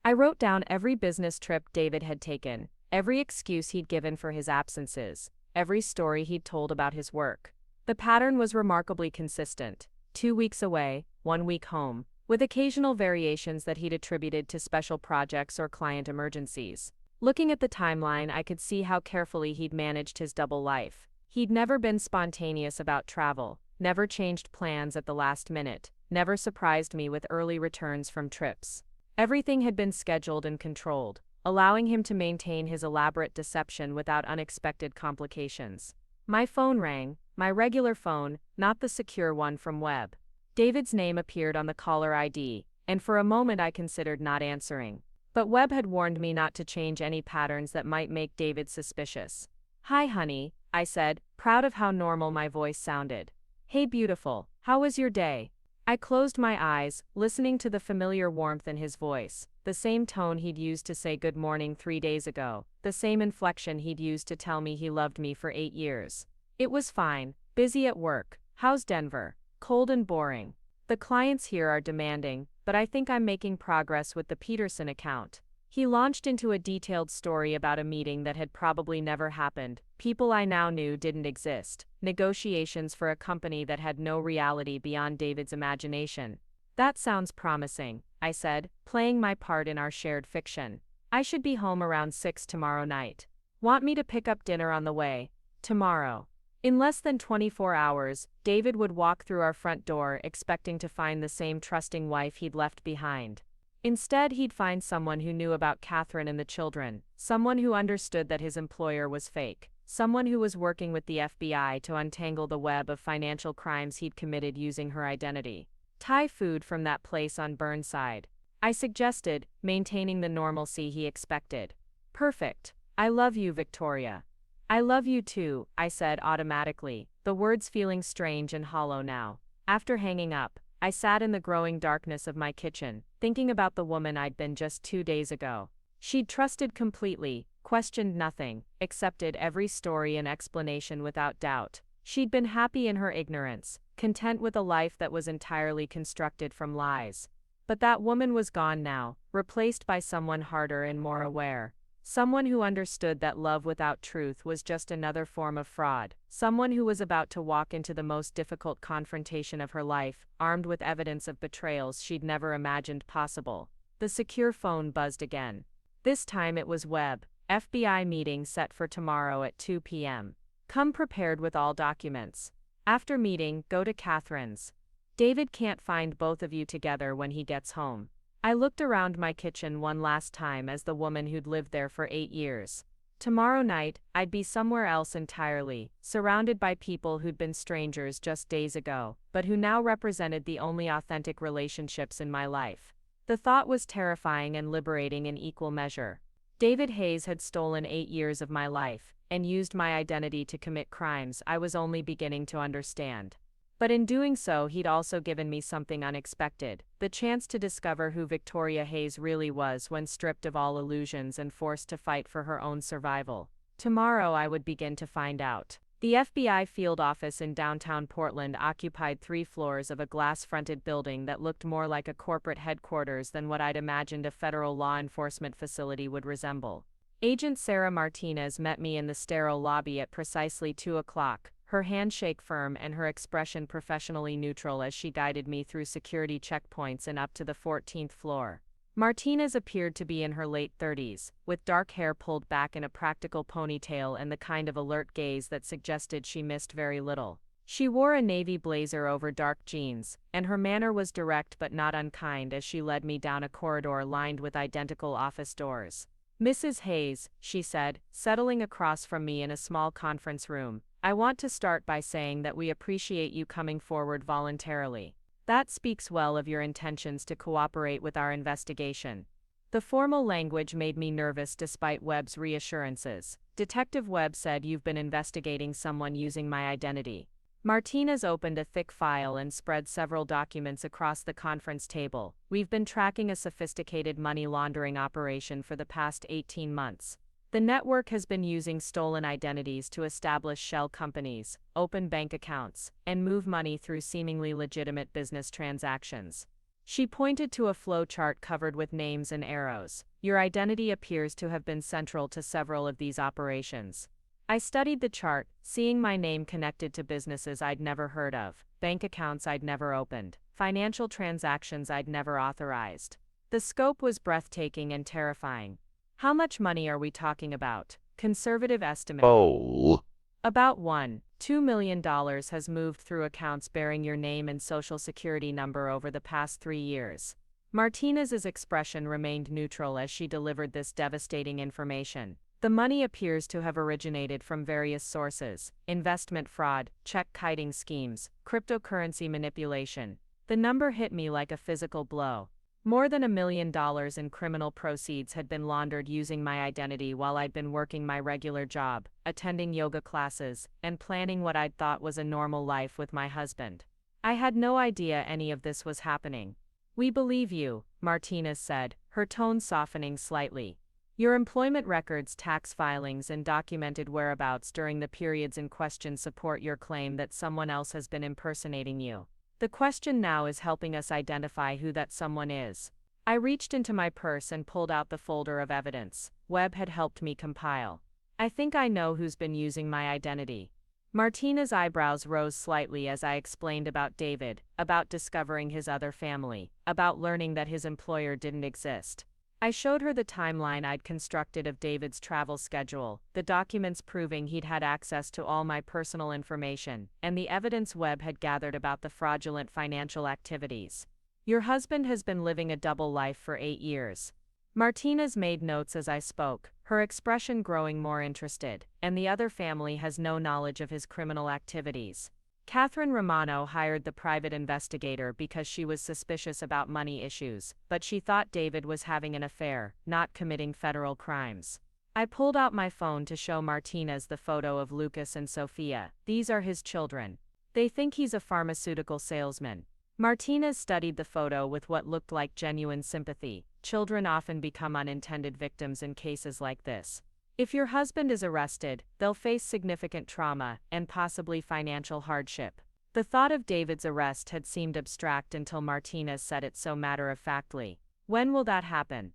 I wrote down every business trip David had taken, every excuse he'd given for his absences, every story he'd told about his work. The pattern was remarkably consistent: 2 weeks away, 1 week home, with occasional variations that he'd attributed to special projects or client emergencies. Looking at the timeline, I could see how carefully he'd managed his double life. He'd never been spontaneous about travel, never changed plans at the last minute, never surprised me with early returns from trips. Everything had been scheduled and controlled, allowing him to maintain his elaborate deception without unexpected complications. My phone rang, my regular phone, not the secure one from Webb. David's name appeared on the caller ID, and for a moment I considered not answering. But Webb had warned me not to change any patterns that might make David suspicious. "Hi, honey," I said, proud of how normal my voice sounded. "Hey, beautiful, how was your day?" I closed my eyes, listening to the familiar warmth in his voice, the same tone he'd used to say good morning 3 days ago, the same inflection he'd used to tell me he loved me for 8 years. It was fine, busy at work. How's Denver? Cold and boring. The clients here are demanding, but I think I'm making progress with the Peterson account. He launched into a detailed story about a meeting that had probably never happened, people I now knew didn't exist, negotiations for a company that had no reality beyond David's imagination. "That sounds promising," I said, playing my part in our shared fiction. "I should be home around 6 tomorrow night. Want me to pick up dinner on the way?" "Tomorrow." In less than 24 hours, David would walk through our front door expecting to find the same trusting wife he'd left behind. Instead, he'd find someone who knew about Catherine and the children, someone who understood that his employer was fake, someone who was working with the FBI to untangle the web of financial crimes he'd committed using her identity. Thai food from that place on Burnside, I suggested, maintaining the normalcy he expected. "Perfect. I love you, Victoria." "I love you too," I said automatically, the words feeling strange and hollow now. After hanging up, I sat in the growing darkness of my kitchen, thinking about the woman I'd been just 2 days ago. She'd trusted completely, questioned nothing, accepted every story and explanation without doubt. She'd been happy in her ignorance, content with a life that was entirely constructed from lies. But that woman was gone now, replaced by someone harder and more aware. Someone who understood that love without truth was just another form of fraud. Someone who was about to walk into the most difficult confrontation of her life, armed with evidence of betrayals she'd never imagined possible. The secure phone buzzed again. This time it was Webb. "FBI meeting set for tomorrow at 2 p.m. Come prepared with all documents. After meeting, go to Catherine's. David can't find both of you together when he gets home." I looked around my kitchen one last time as the woman who'd lived there for 8 years. Tomorrow night, I'd be somewhere else entirely, surrounded by people who'd been strangers just days ago, but who now represented the only authentic relationships in my life. The thought was terrifying and liberating in equal measure. David Hayes had stolen 8 years of my life, and used my identity to commit crimes I was only beginning to understand. But in doing so, he'd also given me something unexpected, the chance to discover who Victoria Hayes really was when stripped of all illusions and forced to fight for her own survival. Tomorrow I would begin to find out. The FBI field office in downtown Portland occupied 3 floors of a glass-fronted building that looked more like a corporate headquarters than what I'd imagined a federal law enforcement facility would resemble. Agent Sarah Martinez met me in the sterile lobby at precisely 2 o'clock. Her handshake firm and her expression professionally neutral as she guided me through security checkpoints and up to the 14th floor. Martinez appeared to be in her late 30s, with dark hair pulled back in a practical ponytail and the kind of alert gaze that suggested she missed very little. She wore a navy blazer over dark jeans, and her manner was direct but not unkind as she led me down a corridor lined with identical office doors. "Mrs. Hayes," she said, settling across from me in a small conference room, "I want to start by saying that we appreciate you coming forward voluntarily. That speaks well of your intentions to cooperate with our investigation." The formal language made me nervous despite Webb's reassurances. "Detective Webb said you've been investigating someone using my identity." Martinez opened a thick file and spread several documents across the conference table. We've been tracking a sophisticated money laundering operation for the past 18 months. The network has been using stolen identities to establish shell companies, open bank accounts, and move money through seemingly legitimate business transactions. She pointed to a flow chart covered with names and arrows. Your identity appears to have been central to several of these operations. I studied the chart, seeing my name connected to businesses I'd never heard of, bank accounts I'd never opened, financial transactions I'd never authorized. The scope was breathtaking and terrifying. How much money are we talking about? Conservative estimate. Oh. About $2 million has moved through accounts bearing your name and social security number over the past 3 years. Martinez's expression remained neutral as she delivered this devastating information. The money appears to have originated from various sources: investment fraud, check kiting schemes, cryptocurrency manipulation. The number hit me like a physical blow. More than $1 million in criminal proceeds had been laundered using my identity while I'd been working my regular job, attending yoga classes, and planning what I'd thought was a normal life with my husband. I had no idea any of this was happening. We believe you, Martinez said, her tone softening slightly. Your employment records, tax filings, and documented whereabouts during the periods in question support your claim that someone else has been impersonating you. The question now is helping us identify who that someone is. I reached into my purse and pulled out the folder of evidence Webb had helped me compile. I think I know who's been using my identity. Martina's eyebrows rose slightly as I explained about David, about discovering his other family, about learning that his employer didn't exist. I showed her the timeline I'd constructed of David's travel schedule, the documents proving he'd had access to all my personal information, and the evidence Webb had gathered about the fraudulent financial activities. Your husband has been living a double life for 8 years. Martinez made notes as I spoke, her expression growing more interested, and the other family has no knowledge of his criminal activities. Catherine Romano hired the private investigator because she was suspicious about money issues, but she thought David was having an affair, not committing federal crimes. I pulled out my phone to show Martinez the photo of Lucas and Sophia. These are his children. They think he's a pharmaceutical salesman. Martinez studied the photo with what looked like genuine sympathy. Children often become unintended victims in cases like this. If your husband is arrested, they'll face significant trauma and possibly financial hardship. The thought of David's arrest had seemed abstract until Martinez said it so matter-of-factly. When will that happen?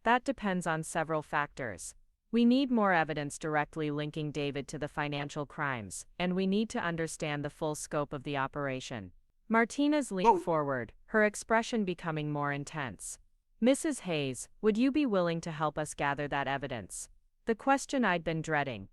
That depends on several factors. We need more evidence directly linking David to the financial crimes, and we need to understand the full scope of the operation. Martinez leaned forward, her expression becoming more intense. Mrs. Hayes, would you be willing to help us gather that evidence? The question I'd been dreading.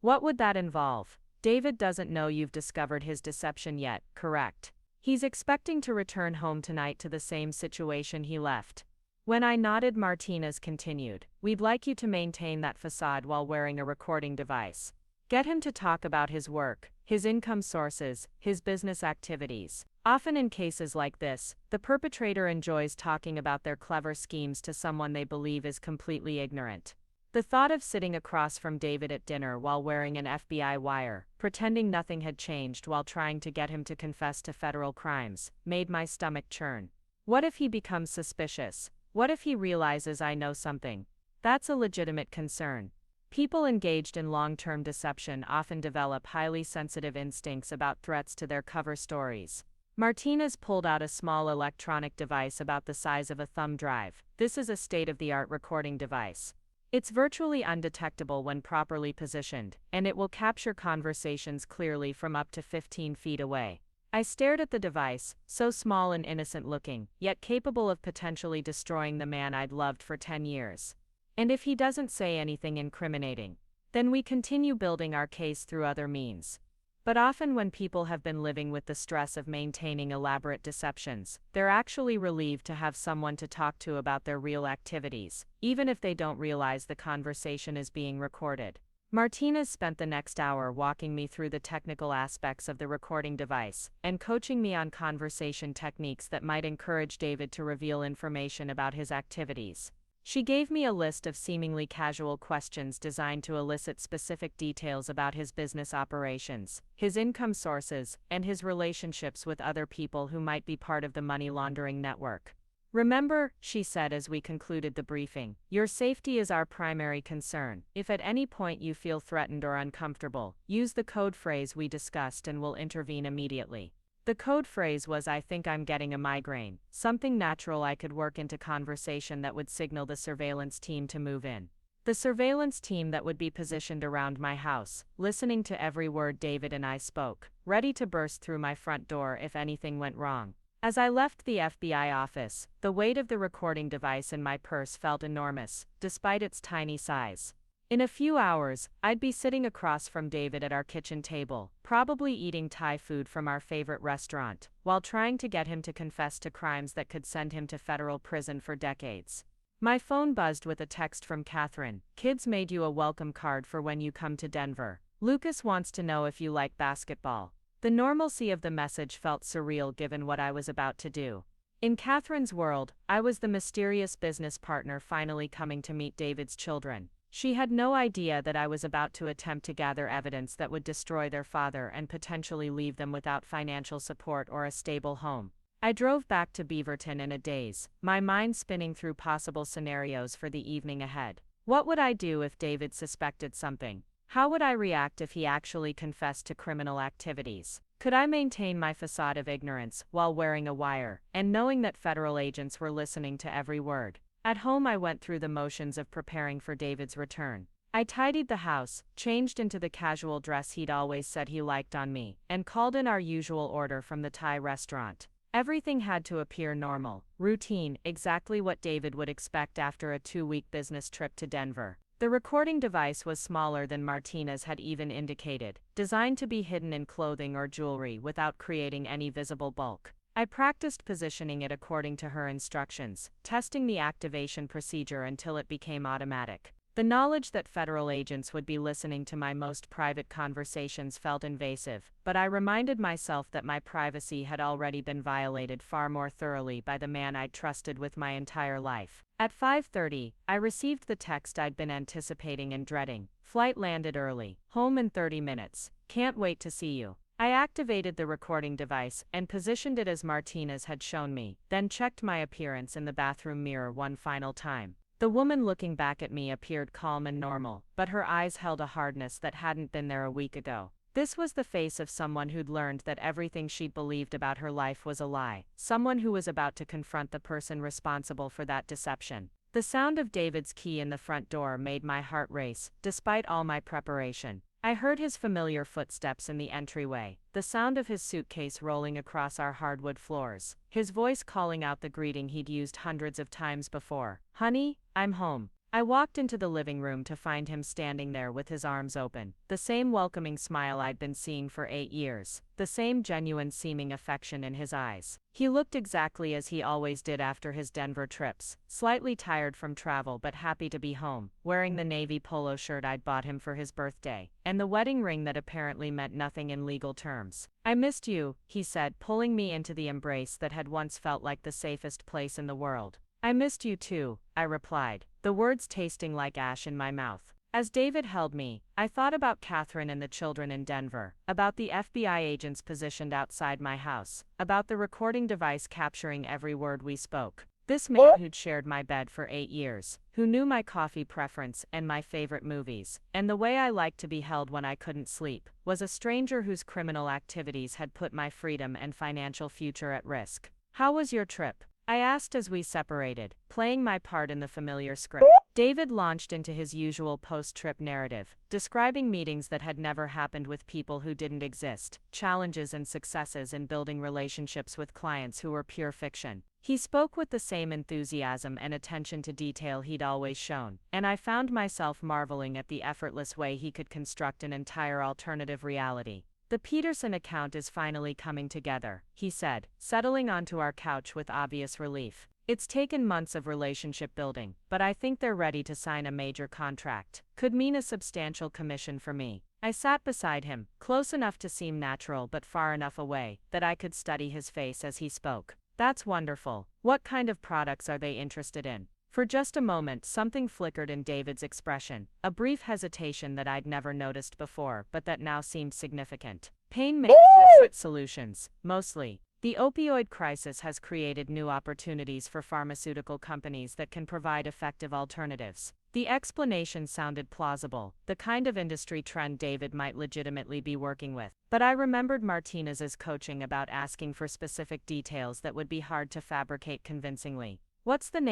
What would that involve? David doesn't know you've discovered his deception yet, correct? He's expecting to return home tonight to the same situation he left. When I nodded, Martinez continued, we'd like you to maintain that facade while wearing a recording device. Get him to talk about his work, his income sources, his business activities. Often in cases like this, the perpetrator enjoys talking about their clever schemes to someone they believe is completely ignorant. The thought of sitting across from David at dinner while wearing an FBI wire, pretending nothing had changed while trying to get him to confess to federal crimes, made my stomach churn. What if he becomes suspicious? What if he realizes I know something? That's a legitimate concern. People engaged in long-term deception often develop highly sensitive instincts about threats to their cover stories. Martinez pulled out a small electronic device about the size of a thumb drive. This is a state-of-the-art recording device. It's virtually undetectable when properly positioned, and it will capture conversations clearly from up to 15 feet away. I stared at the device, so small and innocent-looking, yet capable of potentially destroying the man I'd loved for 10 years. And if he doesn't say anything incriminating, then we continue building our case through other means. But often when people have been living with the stress of maintaining elaborate deceptions, they're actually relieved to have someone to talk to about their real activities, even if they don't realize the conversation is being recorded. Martinez spent the next hour walking me through the technical aspects of the recording device, and coaching me on conversation techniques that might encourage David to reveal information about his activities. She gave me a list of seemingly casual questions designed to elicit specific details about his business operations, his income sources, and his relationships with other people who might be part of the money laundering network. "Remember," she said as we concluded the briefing, "your safety is our primary concern. If at any point you feel threatened or uncomfortable, use the code phrase we discussed and we'll intervene immediately." The code phrase was "I think I'm getting a migraine," something natural I could work into conversation that would signal the surveillance team to move in. The surveillance team that would be positioned around my house, listening to every word David and I spoke, ready to burst through my front door if anything went wrong. As I left the FBI office, the weight of the recording device in my purse felt enormous, despite its tiny size. In a few hours, I'd be sitting across from David at our kitchen table, probably eating Thai food from our favorite restaurant, while trying to get him to confess to crimes that could send him to federal prison for decades. My phone buzzed with a text from Catherine. "Kids made you a welcome card for when you come to Denver. Lucas wants to know if you like basketball." The normalcy of the message felt surreal given what I was about to do. In Catherine's world, I was the mysterious business partner finally coming to meet David's children. She had no idea that I was about to attempt to gather evidence that would destroy their father and potentially leave them without financial support or a stable home. I drove back to Beaverton in a daze, my mind spinning through possible scenarios for the evening ahead. What would I do if David suspected something? How would I react if he actually confessed to criminal activities? Could I maintain my facade of ignorance while wearing a wire and knowing that federal agents were listening to every word? At home, I went through the motions of preparing for David's return. I tidied the house, changed into the casual dress he'd always said he liked on me, and called in our usual order from the Thai restaurant. Everything had to appear normal, routine, exactly what David would expect after a 2-week business trip to Denver. The recording device was smaller than Martinez had even indicated, designed to be hidden in clothing or jewelry without creating any visible bulk. I practiced positioning it according to her instructions, testing the activation procedure until it became automatic. The knowledge that federal agents would be listening to my most private conversations felt invasive, but I reminded myself that my privacy had already been violated far more thoroughly by the man I'd trusted with my entire life. At 5:30, I received the text I'd been anticipating and dreading. "Flight landed early. Home in 30 minutes. Can't wait to see you." I activated the recording device and positioned it as Martinez had shown me, then checked my appearance in the bathroom mirror one final time. The woman looking back at me appeared calm and normal, but her eyes held a hardness that hadn't been there a week ago. This was the face of someone who'd learned that everything she'd believed about her life was a lie, someone who was about to confront the person responsible for that deception. The sound of David's key in the front door made my heart race, despite all my preparation. I heard his familiar footsteps in the entryway, the sound of his suitcase rolling across our hardwood floors, his voice calling out the greeting he'd used hundreds of times before. "Honey, I'm home." I walked into the living room to find him standing there with his arms open, the same welcoming smile I'd been seeing for 8 years, the same genuine seeming affection in his eyes. He looked exactly as he always did after his Denver trips, slightly tired from travel but happy to be home, wearing the navy polo shirt I'd bought him for his birthday, and the wedding ring that apparently meant nothing in legal terms. "I missed you," he said, pulling me into the embrace that had once felt like the safest place in the world. "I missed you too," I replied, the words tasting like ash in my mouth. As David held me, I thought about Catherine and the children in Denver, about the FBI agents positioned outside my house, about the recording device capturing every word we spoke. This man who'd shared my bed for 8 years, who knew my coffee preference and my favorite movies, and the way I liked to be held when I couldn't sleep, was a stranger whose criminal activities had put my freedom and financial future at risk. "How was your trip?" I asked as we separated, playing my part in the familiar script. David launched into his usual post-trip narrative, describing meetings that had never happened with people who didn't exist, challenges and successes in building relationships with clients who were pure fiction. He spoke with the same enthusiasm and attention to detail he'd always shown, and I found myself marveling at the effortless way he could construct an entire alternative reality. "The Peterson account is finally coming together," he said, settling onto our couch with obvious relief. "It's taken months of relationship building, but I think they're ready to sign a major contract. Could mean a substantial commission for me." I sat beside him, close enough to seem natural but far enough away that I could study his face as he spoke. "That's wonderful. What kind of products are they interested in?" For just a moment, something flickered in David's expression, a brief hesitation that I'd never noticed before, but that now seemed significant. Pain management solutions, mostly. The opioid crisis has created new opportunities for pharmaceutical companies that can provide effective alternatives. The explanation sounded plausible, the kind of industry trend David might legitimately be working with. But I remembered Martinez's coaching about asking for specific details that would be hard to fabricate convincingly. What's the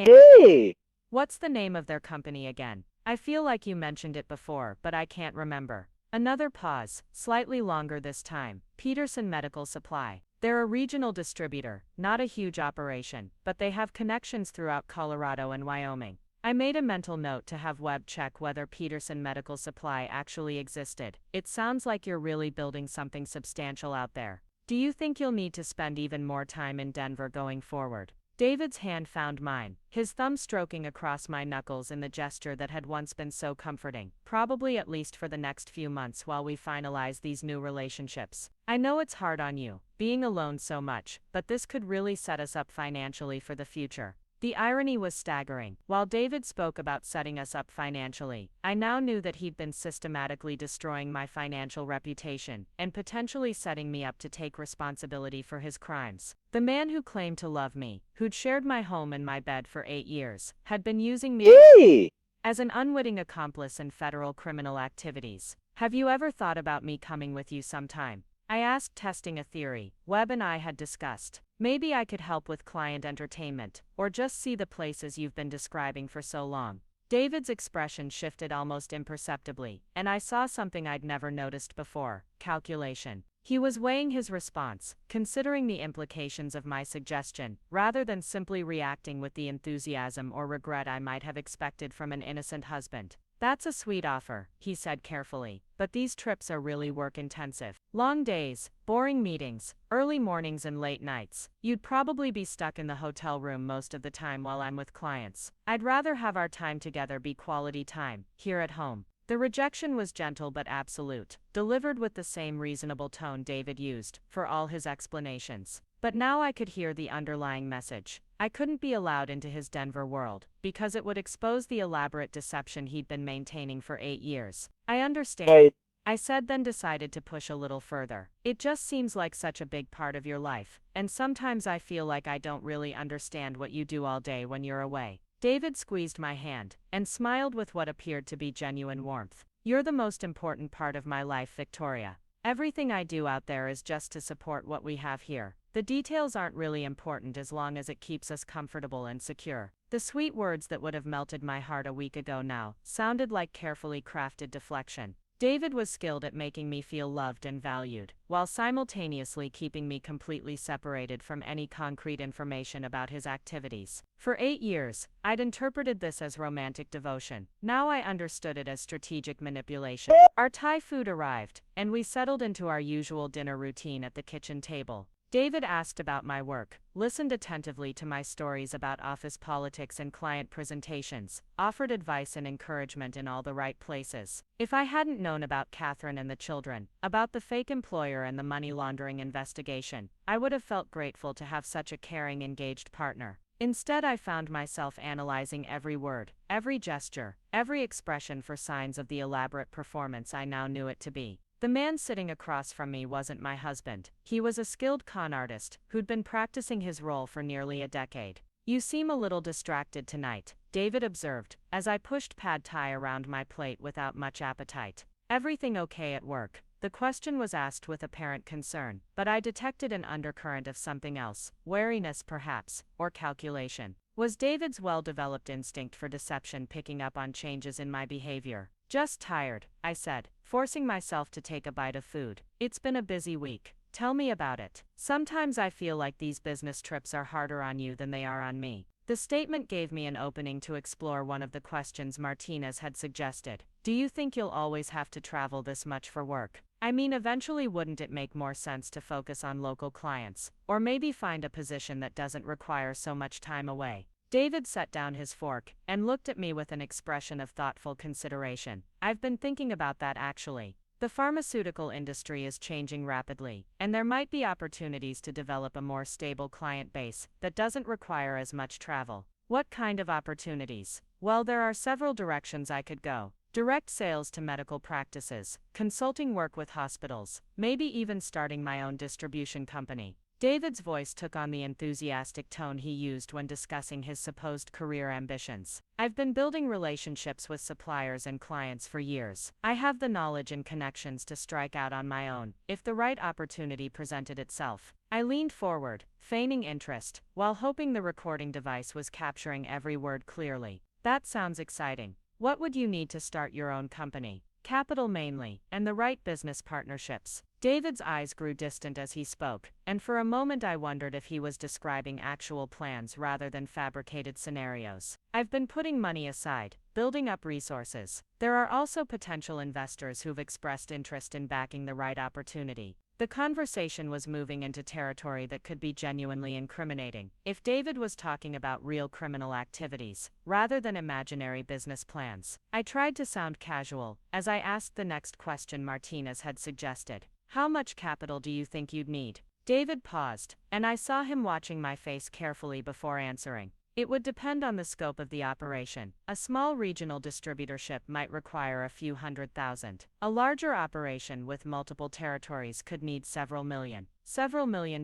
name of their company again? I feel like you mentioned it before, but I can't remember. Another pause, slightly longer this time. Peterson Medical Supply. They're a regional distributor, not a huge operation, but they have connections throughout Colorado and Wyoming. I made a mental note to have Webb check whether Peterson Medical Supply actually existed. It sounds like you're really building something substantial out there. Do you think you'll need to spend even more time in Denver going forward? David's hand found mine, his thumb stroking across my knuckles in the gesture that had once been so comforting, probably at least for the next few months while we finalize these new relationships. I know it's hard on you, being alone so much, but this could really set us up financially for the future. The irony was staggering. While David spoke about setting us up financially, I now knew that he'd been systematically destroying my financial reputation and potentially setting me up to take responsibility for his crimes. The man who claimed to love me, who'd shared my home and my bed for 8 years, had been using me as an unwitting accomplice in federal criminal activities. Have you ever thought about me coming with you sometime? I asked, testing a theory Webb and I had discussed. Maybe I could help with client entertainment, or just see the places you've been describing for so long. David's expression shifted almost imperceptibly, and I saw something I'd never noticed before: calculation. He was weighing his response, considering the implications of my suggestion, rather than simply reacting with the enthusiasm or regret I might have expected from an innocent husband. That's a sweet offer, he said carefully, but these trips are really work-intensive. Long days, boring meetings, early mornings and late nights. You'd probably be stuck in the hotel room most of the time while I'm with clients. I'd rather have our time together be quality time, here at home. The rejection was gentle but absolute, delivered with the same reasonable tone David used, for all his explanations. But now I could hear the underlying message. I couldn't be allowed into his Denver world, because it would expose the elaborate deception he'd been maintaining for 8 years. I understand, I said, then decided to push a little further. It just seems like such a big part of your life, and sometimes I feel like I don't really understand what you do all day when you're away. David squeezed my hand, and smiled with what appeared to be genuine warmth. You're the most important part of my life, Victoria. Everything I do out there is just to support what we have here. The details aren't really important as long as it keeps us comfortable and secure. The sweet words that would have melted my heart a week ago now sounded like carefully crafted deflection. David was skilled at making me feel loved and valued, while simultaneously keeping me completely separated from any concrete information about his activities. For 8 years, I'd interpreted this as romantic devotion. Now I understood it as strategic manipulation. Our Thai food arrived, and we settled into our usual dinner routine at the kitchen table. David asked about my work, listened attentively to my stories about office politics and client presentations, offered advice and encouragement in all the right places. If I hadn't known about Catherine and the children, about the fake employer and the money laundering investigation, I would have felt grateful to have such a caring, engaged partner. Instead, I found myself analyzing every word, every gesture, every expression for signs of the elaborate performance I now knew it to be. The man sitting across from me wasn't my husband. He was a skilled con artist who'd been practicing his role for nearly a decade. You seem a little distracted tonight, David observed, as I pushed pad thai around my plate without much appetite. Everything okay at work? The question was asked with apparent concern, but I detected an undercurrent of something else, wariness perhaps, or calculation. Was David's well-developed instinct for deception picking up on changes in my behavior? Just tired, I said, forcing myself to take a bite of food. It's been a busy week. Tell me about it. Sometimes I feel like these business trips are harder on you than they are on me. The statement gave me an opening to explore one of the questions Martinez had suggested. Do you think you'll always have to travel this much for work? I mean, eventually wouldn't it make more sense to focus on local clients, or maybe find a position that doesn't require so much time away? David set down his fork and looked at me with an expression of thoughtful consideration. I've been thinking about that actually. The pharmaceutical industry is changing rapidly, and there might be opportunities to develop a more stable client base that doesn't require as much travel. What kind of opportunities? Well, there are several directions I could go. Direct sales to medical practices, consulting work with hospitals, maybe even starting my own distribution company. David's voice took on the enthusiastic tone he used when discussing his supposed career ambitions. I've been building relationships with suppliers and clients for years. I have the knowledge and connections to strike out on my own, if the right opportunity presented itself. I leaned forward, feigning interest, while hoping the recording device was capturing every word clearly. That sounds exciting. What would you need to start your own company? Capital mainly, and the right business partnerships. David's eyes grew distant as he spoke, and for a moment I wondered if he was describing actual plans rather than fabricated scenarios. I've been putting money aside, building up resources. There are also potential investors who've expressed interest in backing the right opportunity. The conversation was moving into territory that could be genuinely incriminating. If David was talking about real criminal activities, rather than imaginary business plans. I tried to sound casual, as I asked the next question Martinez had suggested. How much capital do you think you'd need? David paused, and I saw him watching my face carefully before answering. It would depend on the scope of the operation. A small regional distributorship might require a few $100,000. A larger operation with multiple territories could need several million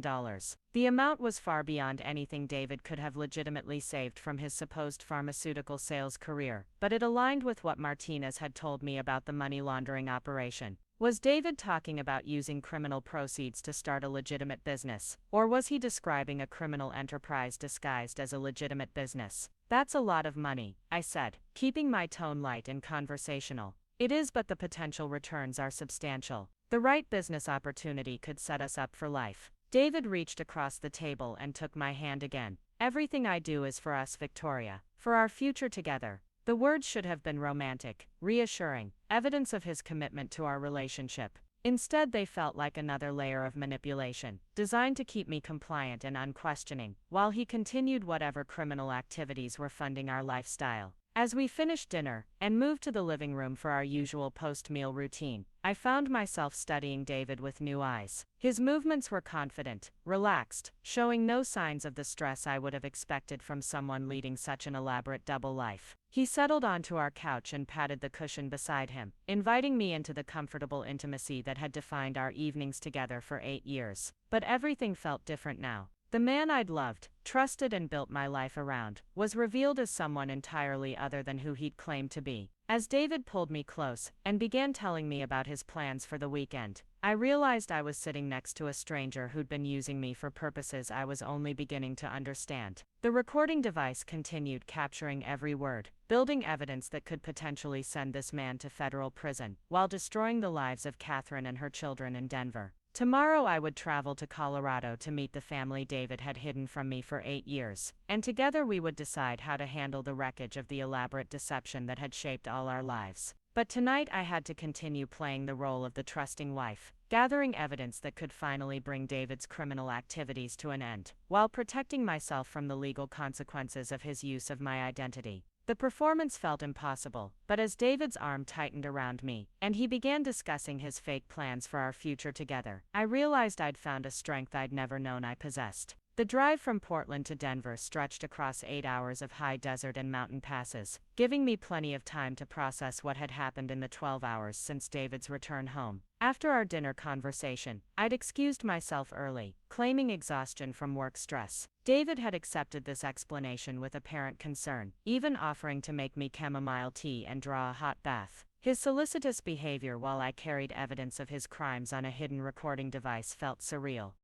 dollars. The amount was far beyond anything David could have legitimately saved from his supposed pharmaceutical sales career, but it aligned with what Martinez had told me about the money laundering operation. Was David talking about using criminal proceeds to start a legitimate business, or was he describing a criminal enterprise disguised as a legitimate business? That's a lot of money, I said, keeping my tone light and conversational. It is, but the potential returns are substantial. The right business opportunity could set us up for life. David reached across the table and took my hand again. Everything I do is for us, Victoria, for our future together. The words should have been romantic, reassuring, evidence of his commitment to our relationship. Instead, they felt like another layer of manipulation, designed to keep me compliant and unquestioning, while he continued whatever criminal activities were funding our lifestyle. As we finished dinner and moved to the living room for our usual post-meal routine, I found myself studying David with new eyes. His movements were confident, relaxed, showing no signs of the stress I would have expected from someone leading such an elaborate double life. He settled onto our couch and patted the cushion beside him, inviting me into the comfortable intimacy that had defined our evenings together for 8 years. But everything felt different now. The man I'd loved, trusted and built my life around, was revealed as someone entirely other than who he'd claimed to be. As David pulled me close and began telling me about his plans for the weekend, I realized I was sitting next to a stranger who'd been using me for purposes I was only beginning to understand. The recording device continued capturing every word, building evidence that could potentially send this man to federal prison, while destroying the lives of Catherine and her children in Denver. Tomorrow I would travel to Colorado to meet the family David had hidden from me for 8 years, and together we would decide how to handle the wreckage of the elaborate deception that had shaped all our lives. But tonight I had to continue playing the role of the trusting wife, gathering evidence that could finally bring David's criminal activities to an end, while protecting myself from the legal consequences of his use of my identity. The performance felt impossible, but as David's arm tightened around me, and he began discussing his fake plans for our future together, I realized I'd found a strength I'd never known I possessed. The drive from Portland to Denver stretched across 8 hours of high desert and mountain passes, giving me plenty of time to process what had happened in the 12 hours since David's return home. After our dinner conversation, I'd excused myself early, claiming exhaustion from work stress. David had accepted this explanation with apparent concern, even offering to make me chamomile tea and draw a hot bath. His solicitous behavior while I carried evidence of his crimes on a hidden recording device felt surreal.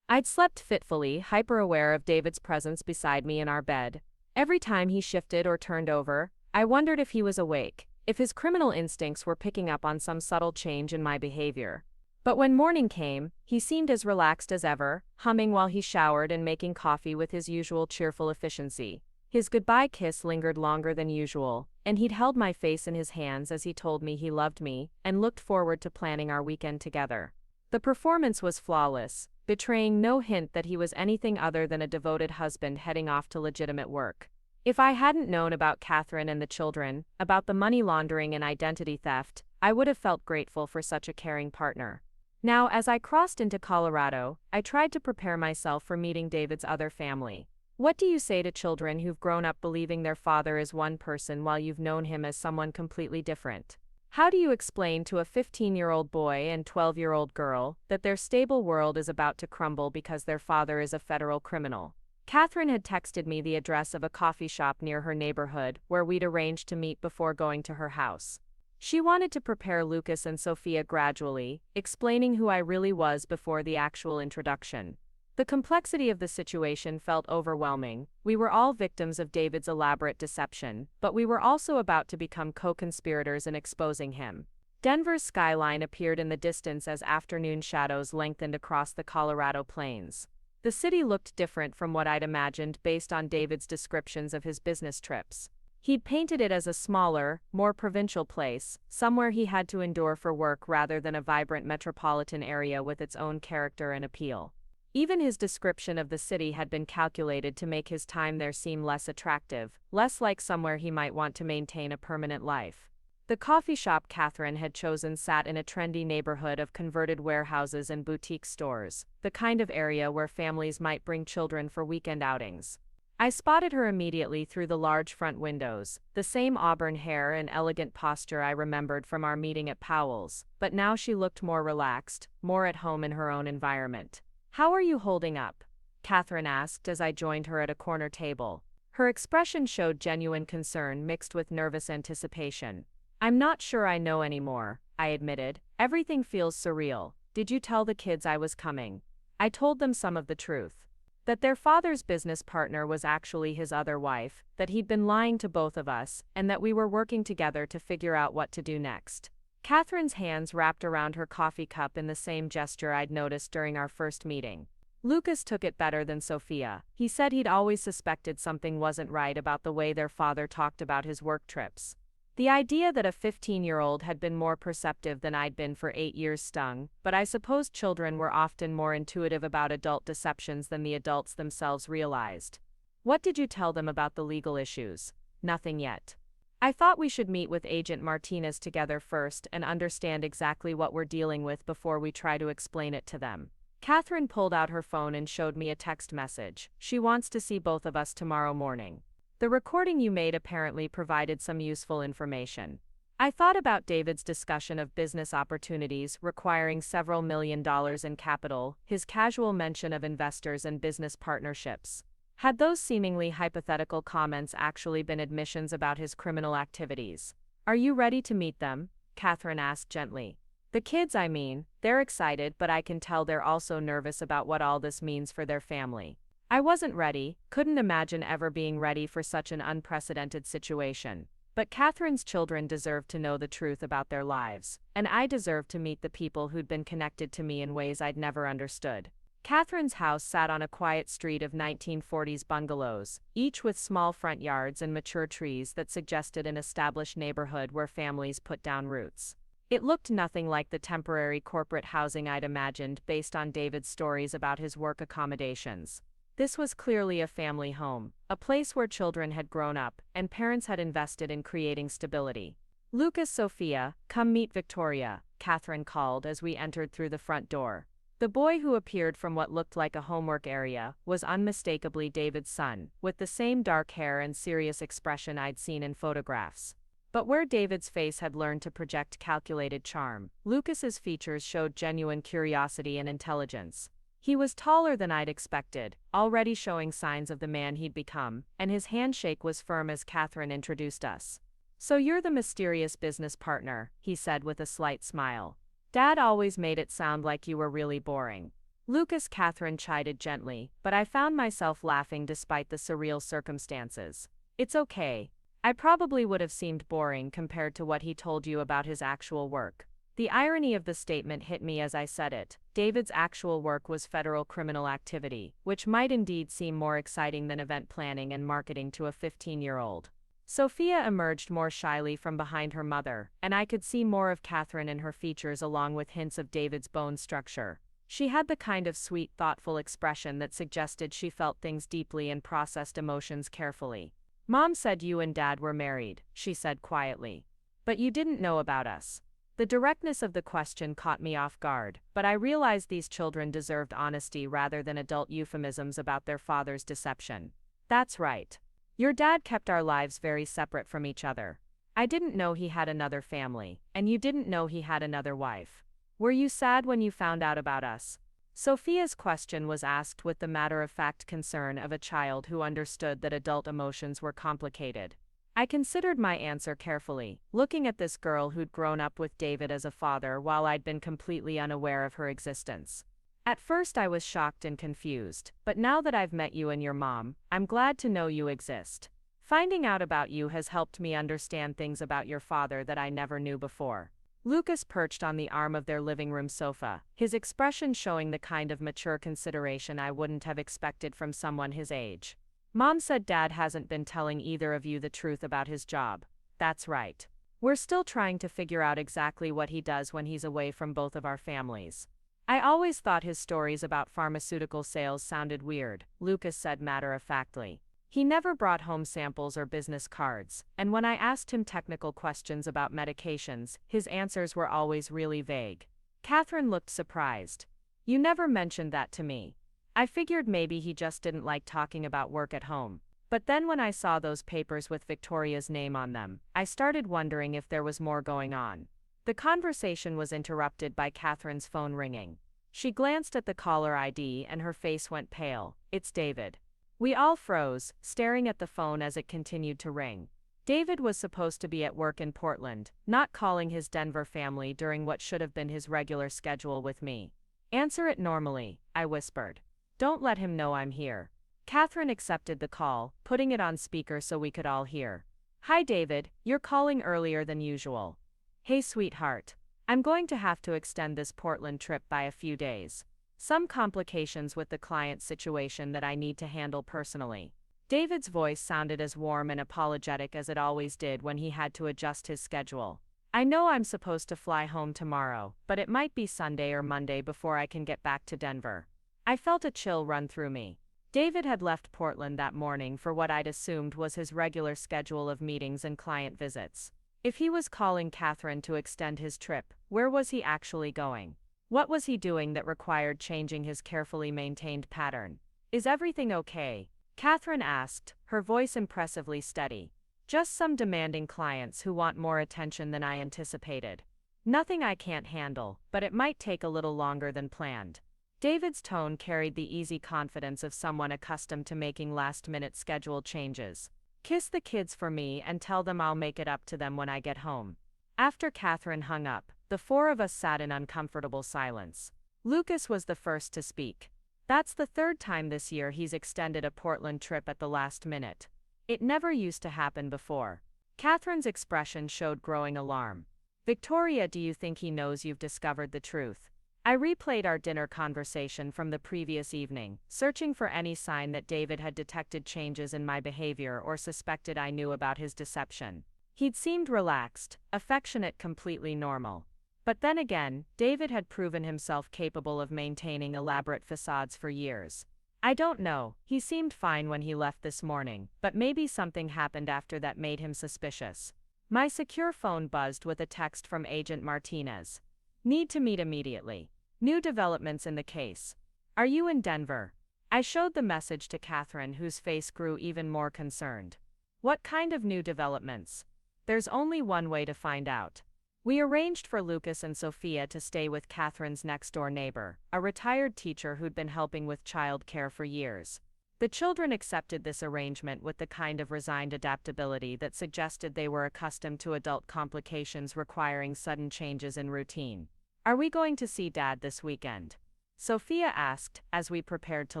I'd slept fitfully, hyper-aware of David's presence beside me in our bed. Every time he shifted or turned over, I wondered if he was awake, if his criminal instincts were picking up on some subtle change in my behavior. But when morning came, he seemed as relaxed as ever, humming while he showered and making coffee with his usual cheerful efficiency. His goodbye kiss lingered longer than usual, and he'd held my face in his hands as he told me he loved me and looked forward to planning our weekend together. The performance was flawless, betraying no hint that he was anything other than a devoted husband heading off to legitimate work. If I hadn't known about Catherine and the children, about the money laundering and identity theft, I would have felt grateful for such a caring partner. Now, as I crossed into Colorado, I tried to prepare myself for meeting David's other family. What do you say to children who've grown up believing their father is one person while you've known him as someone completely different? How do you explain to a 15-year-old boy and 12-year-old girl that their stable world is about to crumble because their father is a federal criminal? Catherine had texted me the address of a coffee shop near her neighborhood where we'd arranged to meet before going to her house. She wanted to prepare Lucas and Sophia gradually, explaining who I really was before the actual introduction. The complexity of the situation felt overwhelming. We were all victims of David's elaborate deception, but we were also about to become co-conspirators in exposing him. Denver's skyline appeared in the distance as afternoon shadows lengthened across the Colorado plains. The city looked different from what I'd imagined based on David's descriptions of his business trips. He'd painted it as a smaller, more provincial place, somewhere he had to endure for work rather than a vibrant metropolitan area with its own character and appeal. Even his description of the city had been calculated to make his time there seem less attractive, less like somewhere he might want to maintain a permanent life. The coffee shop Catherine had chosen sat in a trendy neighborhood of converted warehouses and boutique stores, the kind of area where families might bring children for weekend outings. I spotted her immediately through the large front windows, the same auburn hair and elegant posture I remembered from our meeting at Powell's, but now she looked more relaxed, more at home in her own environment. "How are you holding up?" Catherine asked as I joined her at a corner table. Her expression showed genuine concern mixed with nervous anticipation. "I'm not sure I know anymore," I admitted. "Everything feels surreal. Did you tell the kids I was coming?" I told them some of the truth. That their father's business partner was actually his other wife, that he'd been lying to both of us, and that we were working together to figure out what to do next. Catherine's hands wrapped around her coffee cup in the same gesture I'd noticed during our first meeting. Lucas took it better than Sophia. He said he'd always suspected something wasn't right about the way their father talked about his work trips. The idea that a 15-year-old had been more perceptive than I'd been for 8 years stung, but I suppose children were often more intuitive about adult deceptions than the adults themselves realized. "What did you tell them about the legal issues?" "Nothing yet. I thought we should meet with Agent Martinez together first and understand exactly what we're dealing with before we try to explain it to them." Catherine pulled out her phone and showed me a text message. "She wants to see both of us tomorrow morning. The recording you made apparently provided some useful information." I thought about David's discussion of business opportunities requiring several $1 million in capital, his casual mention of investors and business partnerships. Had those seemingly hypothetical comments actually been admissions about his criminal activities? "Are you ready to meet them?" Catherine asked gently. "The kids, I mean. They're excited, but I can tell they're also nervous about what all this means for their family." I wasn't ready, couldn't imagine ever being ready for such an unprecedented situation. But Catherine's children deserved to know the truth about their lives, and I deserved to meet the people who'd been connected to me in ways I'd never understood. Catherine's house sat on a quiet street of 1940s bungalows, each with small front yards and mature trees that suggested an established neighborhood where families put down roots. It looked nothing like the temporary corporate housing I'd imagined based on David's stories about his work accommodations. This was clearly a family home, a place where children had grown up, and parents had invested in creating stability. "Lucas, Sophia, come meet Victoria," Catherine called as we entered through the front door. The boy who appeared from what looked like a homework area was unmistakably David's son, with the same dark hair and serious expression I'd seen in photographs. But where David's face had learned to project calculated charm, Lucas's features showed genuine curiosity and intelligence. He was taller than I'd expected, already showing signs of the man he'd become, and his handshake was firm as Catherine introduced us. "So you're the mysterious business partner," he said with a slight smile. "Dad always made it sound like you were really boring." "Lucas," Catherine chided gently, but I found myself laughing despite the surreal circumstances. "It's okay. I probably would have seemed boring compared to what he told you about his actual work." The irony of the statement hit me as I said it. David's actual work was federal criminal activity, which might indeed seem more exciting than event planning and marketing to a 15-year-old. Sophia emerged more shyly from behind her mother, and I could see more of Catherine in her features along with hints of David's bone structure. She had the kind of sweet, thoughtful expression that suggested she felt things deeply and processed emotions carefully. "Mom said you and Dad were married," she said quietly. "But you didn't know about us." The directness of the question caught me off guard, but I realized these children deserved honesty rather than adult euphemisms about their father's deception. That's right. Your dad kept our lives very separate from each other. I didn't know he had another family, and you didn't know he had another wife. Were you sad when you found out about us? Sophia's question was asked with the matter-of-fact concern of a child who understood that adult emotions were complicated. I considered my answer carefully, looking at this girl who'd grown up with David as a father while I'd been completely unaware of her existence. At first I was shocked and confused, but now that I've met you and your mom, I'm glad to know you exist. Finding out about you has helped me understand things about your father that I never knew before. Lucas perched on the arm of their living room sofa, his expression showing the kind of mature consideration I wouldn't have expected from someone his age. Mom said Dad hasn't been telling either of you the truth about his job. That's right. We're still trying to figure out exactly what he does when he's away from both of our families. I always thought his stories about pharmaceutical sales sounded weird, Lucas said matter-of-factly. He never brought home samples or business cards, and when I asked him technical questions about medications, his answers were always really vague. Catherine looked surprised. You never mentioned that to me. I figured maybe he just didn't like talking about work at home. But then when I saw those papers with Victoria's name on them, I started wondering if there was more going on. The conversation was interrupted by Catherine's phone ringing. She glanced at the caller ID and her face went pale. It's David. We all froze, staring at the phone as it continued to ring. David was supposed to be at work in Portland, not calling his Denver family during what should have been his regular schedule with me. Answer it normally, I whispered. Don't let him know I'm here. Catherine accepted the call, putting it on speaker so we could all hear. Hi David, you're calling earlier than usual. Hey sweetheart. I'm going to have to extend this Portland trip by a few days. Some complications with the client situation that I need to handle personally. David's voice sounded as warm and apologetic as it always did when he had to adjust his schedule. I know I'm supposed to fly home tomorrow, but it might be Sunday or Monday before I can get back to Denver. I felt a chill run through me. David had left Portland that morning for what I'd assumed was his regular schedule of meetings and client visits. If he was calling Catherine to extend his trip, where was he actually going? What was he doing that required changing his carefully maintained pattern? Is everything okay? Catherine asked, her voice impressively steady. Just some demanding clients who want more attention than I anticipated. Nothing I can't handle, but it might take a little longer than planned. David's tone carried the easy confidence of someone accustomed to making last-minute schedule changes. Kiss the kids for me and tell them I'll make it up to them when I get home. After Catherine hung up, the four of us sat in uncomfortable silence. Lucas was the first to speak. That's the third time this year he's extended a Portland trip at the last minute. It never used to happen before. Catherine's expression showed growing alarm. Victoria, do you think he knows you've discovered the truth? I replayed our dinner conversation from the previous evening, searching for any sign that David had detected changes in my behavior or suspected I knew about his deception. He'd seemed relaxed, affectionate, completely normal. But then again, David had proven himself capable of maintaining elaborate facades for years. I don't know, he seemed fine when he left this morning, but maybe something happened after that made him suspicious. My secure phone buzzed with a text from Agent Martinez. Need to meet immediately. New developments in the case. Are you in Denver? I showed the message to Catherine, whose face grew even more concerned. What kind of new developments? There's only one way to find out. We arranged for Lucas and Sophia to stay with Catherine's next-door neighbor, a retired teacher who'd been helping with child care for years. The children accepted this arrangement with the kind of resigned adaptability that suggested they were accustomed to adult complications requiring sudden changes in routine. Are we going to see Dad this weekend? Sophia asked, as we prepared to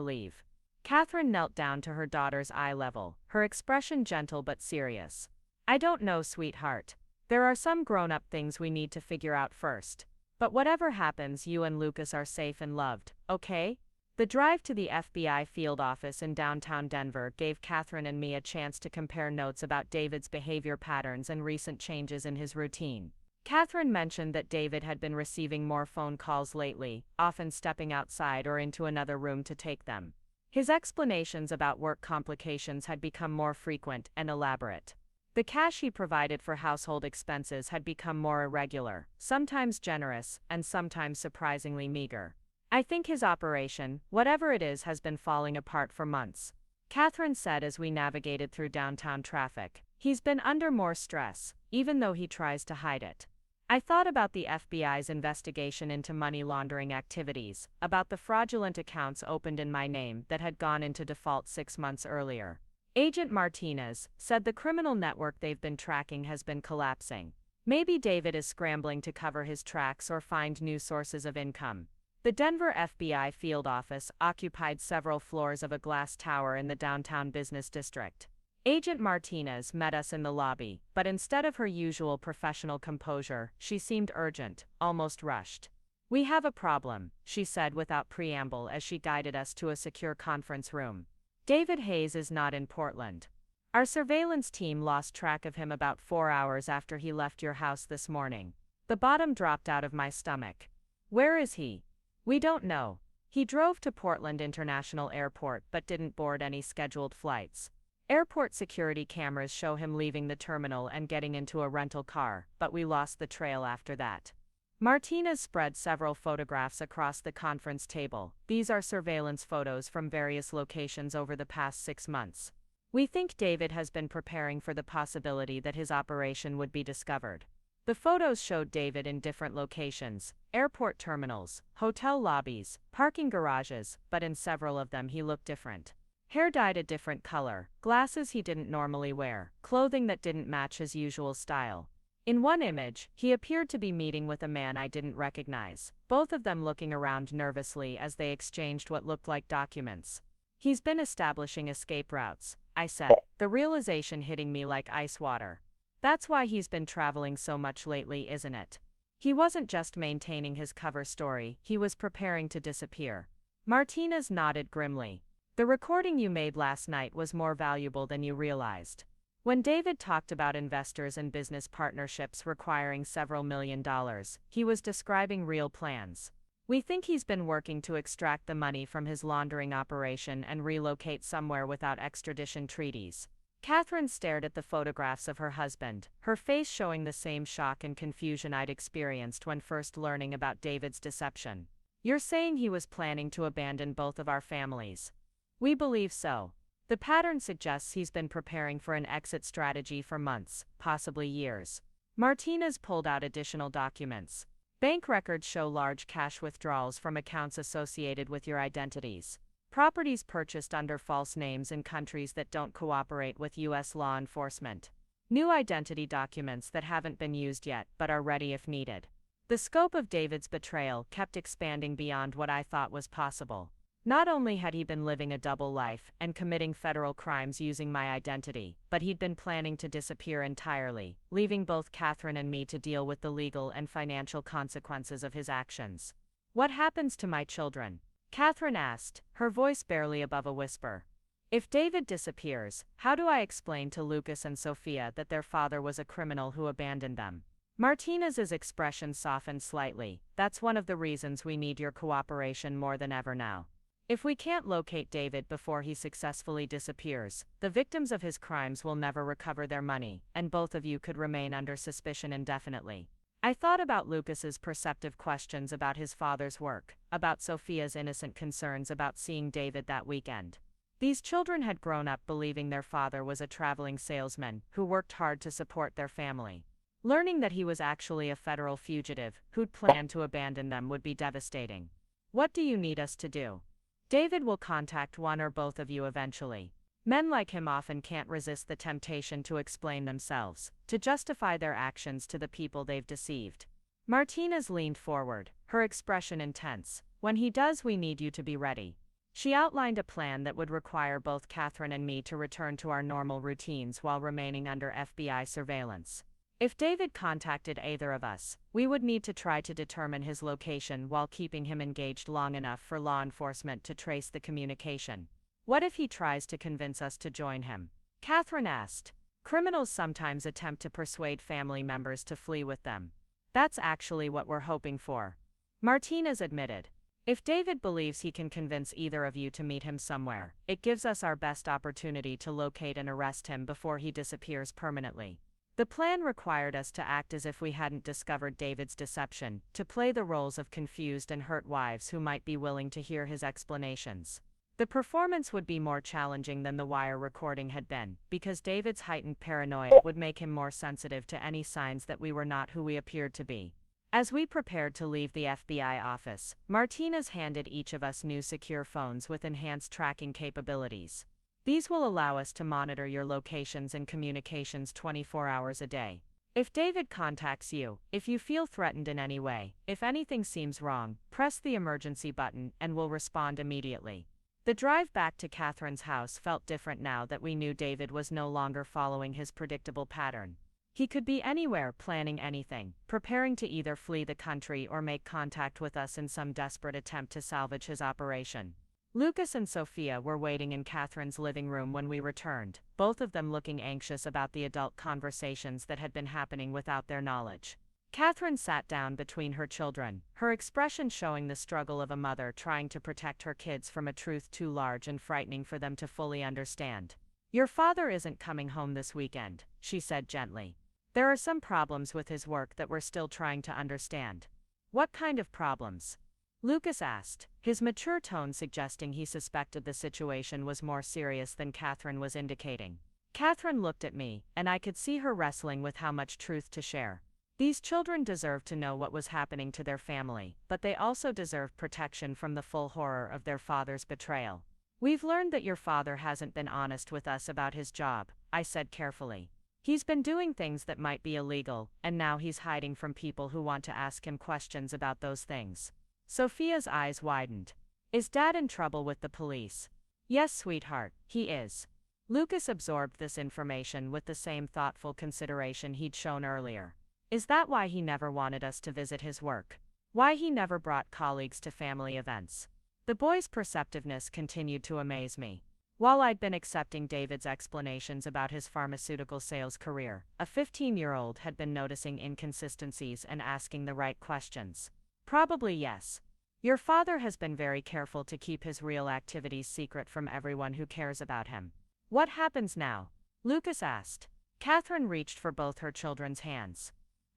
leave. Catherine knelt down to her daughter's eye level, her expression gentle but serious. I don't know, sweetheart. There are some grown-up things we need to figure out first. But whatever happens, you and Lucas are safe and loved, okay? The drive to the FBI field office in downtown Denver gave Catherine and me a chance to compare notes about David's behavior patterns and recent changes in his routine. Catherine mentioned that David had been receiving more phone calls lately, often stepping outside or into another room to take them. His explanations about work complications had become more frequent and elaborate. The cash he provided for household expenses had become more irregular, sometimes generous, and sometimes surprisingly meager. I think his operation, whatever it is, has been falling apart for months. Catherine said as we navigated through downtown traffic. He's been under more stress, even though he tries to hide it. I thought about the FBI's investigation into money laundering activities, about the fraudulent accounts opened in my name that had gone into default 6 months earlier. Agent Martinez said the criminal network they've been tracking has been collapsing. Maybe David is scrambling to cover his tracks or find new sources of income. The Denver FBI field office occupied several floors of a glass tower in the downtown business district. Agent Martinez met us in the lobby, but instead of her usual professional composure, she seemed urgent, almost rushed. "We have a problem," she said without preamble as she guided us to a secure conference room. "David Hayes is not in Portland. Our surveillance team lost track of him about 4 hours after he left your house this morning." The bottom dropped out of my stomach. "Where is he?" "We don't know. He drove to Portland International Airport but didn't board any scheduled flights. Airport security cameras show him leaving the terminal and getting into a rental car, but we lost the trail after that." Martinez spread several photographs across the conference table. "These are surveillance photos from various locations over the past 6 months. We think David has been preparing for the possibility that his operation would be discovered." The photos showed David in different locations: airport terminals, hotel lobbies, parking garages, but in several of them he looked different. Hair dyed a different color, glasses he didn't normally wear, clothing that didn't match his usual style. In one image, he appeared to be meeting with a man I didn't recognize, both of them looking around nervously as they exchanged what looked like documents. "He's been establishing escape routes," I said, the realization hitting me like ice water. "That's why he's been traveling so much lately, isn't it? He wasn't just maintaining his cover story, he was preparing to disappear." Martinez nodded grimly. "The recording you made last night was more valuable than you realized. When David talked about investors and business partnerships requiring several $1,000,000, he was describing real plans. We think he's been working to extract the money from his laundering operation and relocate somewhere without extradition treaties." Catherine stared at the photographs of her husband, her face showing the same shock and confusion I'd experienced when first learning about David's deception. "You're saying he was planning to abandon both of our families?" "We believe so. The pattern suggests he's been preparing for an exit strategy for months, possibly years." Martinez pulled out additional documents. "Bank records show large cash withdrawals from accounts associated with your identities. Properties purchased under false names in countries that don't cooperate with U.S. law enforcement. New identity documents that haven't been used yet but are ready if needed." The scope of David's betrayal kept expanding beyond what I thought was possible. Not only had he been living a double life and committing federal crimes using my identity, but he'd been planning to disappear entirely, leaving both Catherine and me to deal with the legal and financial consequences of his actions. "What happens to my children?" Catherine asked, her voice barely above a whisper. "If David disappears, how do I explain to Lucas and Sophia that their father was a criminal who abandoned them?" Martinez's expression softened slightly. "That's one of the reasons we need your cooperation more than ever now. If we can't locate David before he successfully disappears, the victims of his crimes will never recover their money, and both of you could remain under suspicion indefinitely." I thought about Lucas's perceptive questions about his father's work, about Sophia's innocent concerns about seeing David that weekend. These children had grown up believing their father was a traveling salesman who worked hard to support their family. Learning that he was actually a federal fugitive who'd planned to abandon them would be devastating. "What do you need us to do?" "David will contact one or both of you eventually. Men like him often can't resist the temptation to explain themselves, to justify their actions to the people they've deceived." Martinez leaned forward, her expression intense. "When he does, we need you to be ready." She outlined a plan that would require both Catherine and me to return to our normal routines while remaining under FBI surveillance. If David contacted either of us, we would need to try to determine his location while keeping him engaged long enough for law enforcement to trace the communication. "What if he tries to convince us to join him?" Catherine asked. "Criminals sometimes attempt to persuade family members to flee with them. That's actually what we're hoping for." Martinez admitted. "If David believes he can convince either of you to meet him somewhere, it gives us our best opportunity to locate and arrest him before he disappears permanently." The plan required us to act as if we hadn't discovered David's deception, to play the roles of confused and hurt wives who might be willing to hear his explanations. The performance would be more challenging than the wire recording had been, because David's heightened paranoia would make him more sensitive to any signs that we were not who we appeared to be. As we prepared to leave the FBI office, Martinez handed each of us new secure phones with enhanced tracking capabilities. These will allow us to monitor your locations and communications 24 hours a day. If David contacts you, if you feel threatened in any way, if anything seems wrong, press the emergency button and we'll respond immediately. The drive back to Catherine's house felt different now that we knew David was no longer following his predictable pattern. He could be anywhere, planning anything, preparing to either flee the country or make contact with us in some desperate attempt to salvage his operation. Lucas and Sophia were waiting in Catherine's living room when we returned, both of them looking anxious about the adult conversations that had been happening without their knowledge. Catherine sat down between her children, her expression showing the struggle of a mother trying to protect her kids from a truth too large and frightening for them to fully understand. "Your father isn't coming home this weekend," she said gently. "There are some problems with his work that we're still trying to understand." "What kind of problems?" Lucas asked, his mature tone suggesting he suspected the situation was more serious than Catherine was indicating. Catherine looked at me, and I could see her wrestling with how much truth to share. These children deserved to know what was happening to their family, but they also deserved protection from the full horror of their father's betrayal. "We've learned that your father hasn't been honest with us about his job," I said carefully. "He's been doing things that might be illegal, and now he's hiding from people who want to ask him questions about those things." Sophia's eyes widened. "Is Dad in trouble with the police?" "Yes, sweetheart, he is." Lucas absorbed this information with the same thoughtful consideration he'd shown earlier. "Is that why he never wanted us to visit his work? Why he never brought colleagues to family events?" The boy's perceptiveness continued to amaze me. While I'd been accepting David's explanations about his pharmaceutical sales career, a 15-year-old had been noticing inconsistencies and asking the right questions. "Probably yes. Your father has been very careful to keep his real activities secret from everyone who cares about him." "What happens now?" Lucas asked. Catherine reached for both her children's hands.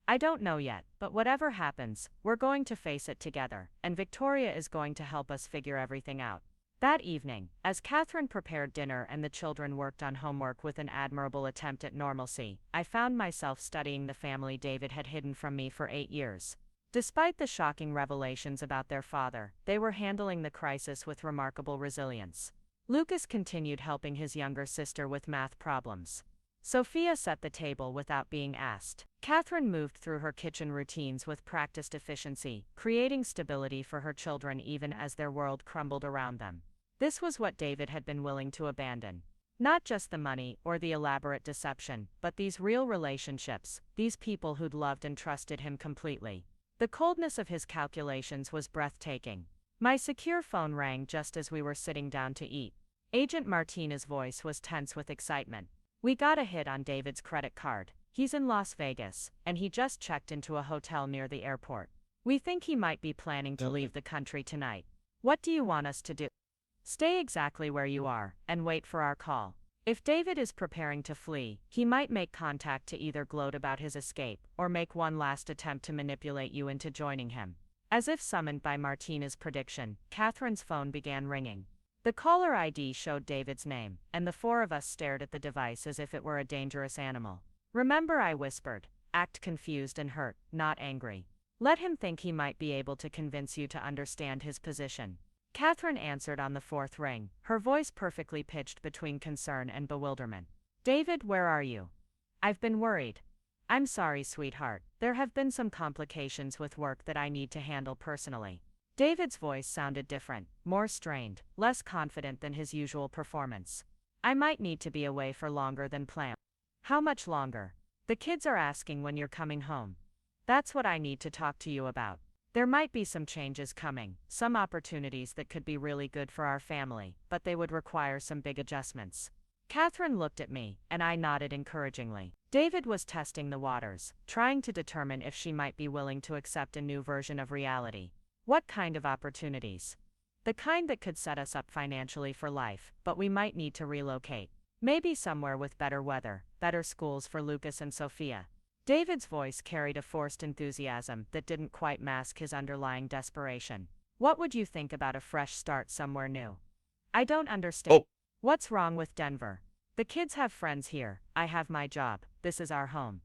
"I don't know yet, but whatever happens, we're going to face it together, and Victoria is going to help us figure everything out." That evening, as Catherine prepared dinner and the children worked on homework with an admirable attempt at normalcy, I found myself studying the family David had hidden from me for 8 years. Despite the shocking revelations about their father, they were handling the crisis with remarkable resilience. Lucas continued helping his younger sister with math problems. Sophia set the table without being asked. Catherine moved through her kitchen routines with practiced efficiency, creating stability for her children even as their world crumbled around them. This was what David had been willing to abandon. Not just the money or the elaborate deception, but these real relationships, these people who'd loved and trusted him completely. The coldness of his calculations was breathtaking. My secure phone rang just as we were sitting down to eat. Agent Martinez's voice was tense with excitement. "We got a hit on David's credit card. He's in Las Vegas, and he just checked into a hotel near the airport. We think he might be planning to leave the country tonight. What do you want us to do?" "Stay exactly where you are, and wait for our call. If David is preparing to flee, he might make contact to either gloat about his escape, or make one last attempt to manipulate you into joining him." As if summoned by Martinez's prediction, Catherine's phone began ringing. The caller ID showed David's name, and the four of us stared at the device as if it were a dangerous animal. "Remember," I whispered, "act confused and hurt, not angry. Let him think he might be able to convince you to understand his position." Catherine answered on the fourth ring, her voice perfectly pitched between concern and bewilderment. "David, where are you? I've been worried." "I'm sorry, sweetheart. There have been some complications with work that I need to handle personally." David's voice sounded different, more strained, less confident than his usual performance. "I might need to be away for longer than planned." "How much longer?" "The kids are asking when you're coming home." "That's what I need to talk to you about. There might be some changes coming, some opportunities that could be really good for our family, but they would require some big adjustments." Catherine looked at me, and I nodded encouragingly. David was testing the waters, trying to determine if she might be willing to accept a new version of reality. "What kind of opportunities?" "The kind that could set us up financially for life, but we might need to relocate. Maybe somewhere with better weather, better schools for Lucas and Sophia." David's voice carried a forced enthusiasm that didn't quite mask his underlying desperation. "What would you think about a fresh start somewhere new?" I don't understand. Oh, What's wrong with Denver? The kids have friends here. I have my job. This is our home.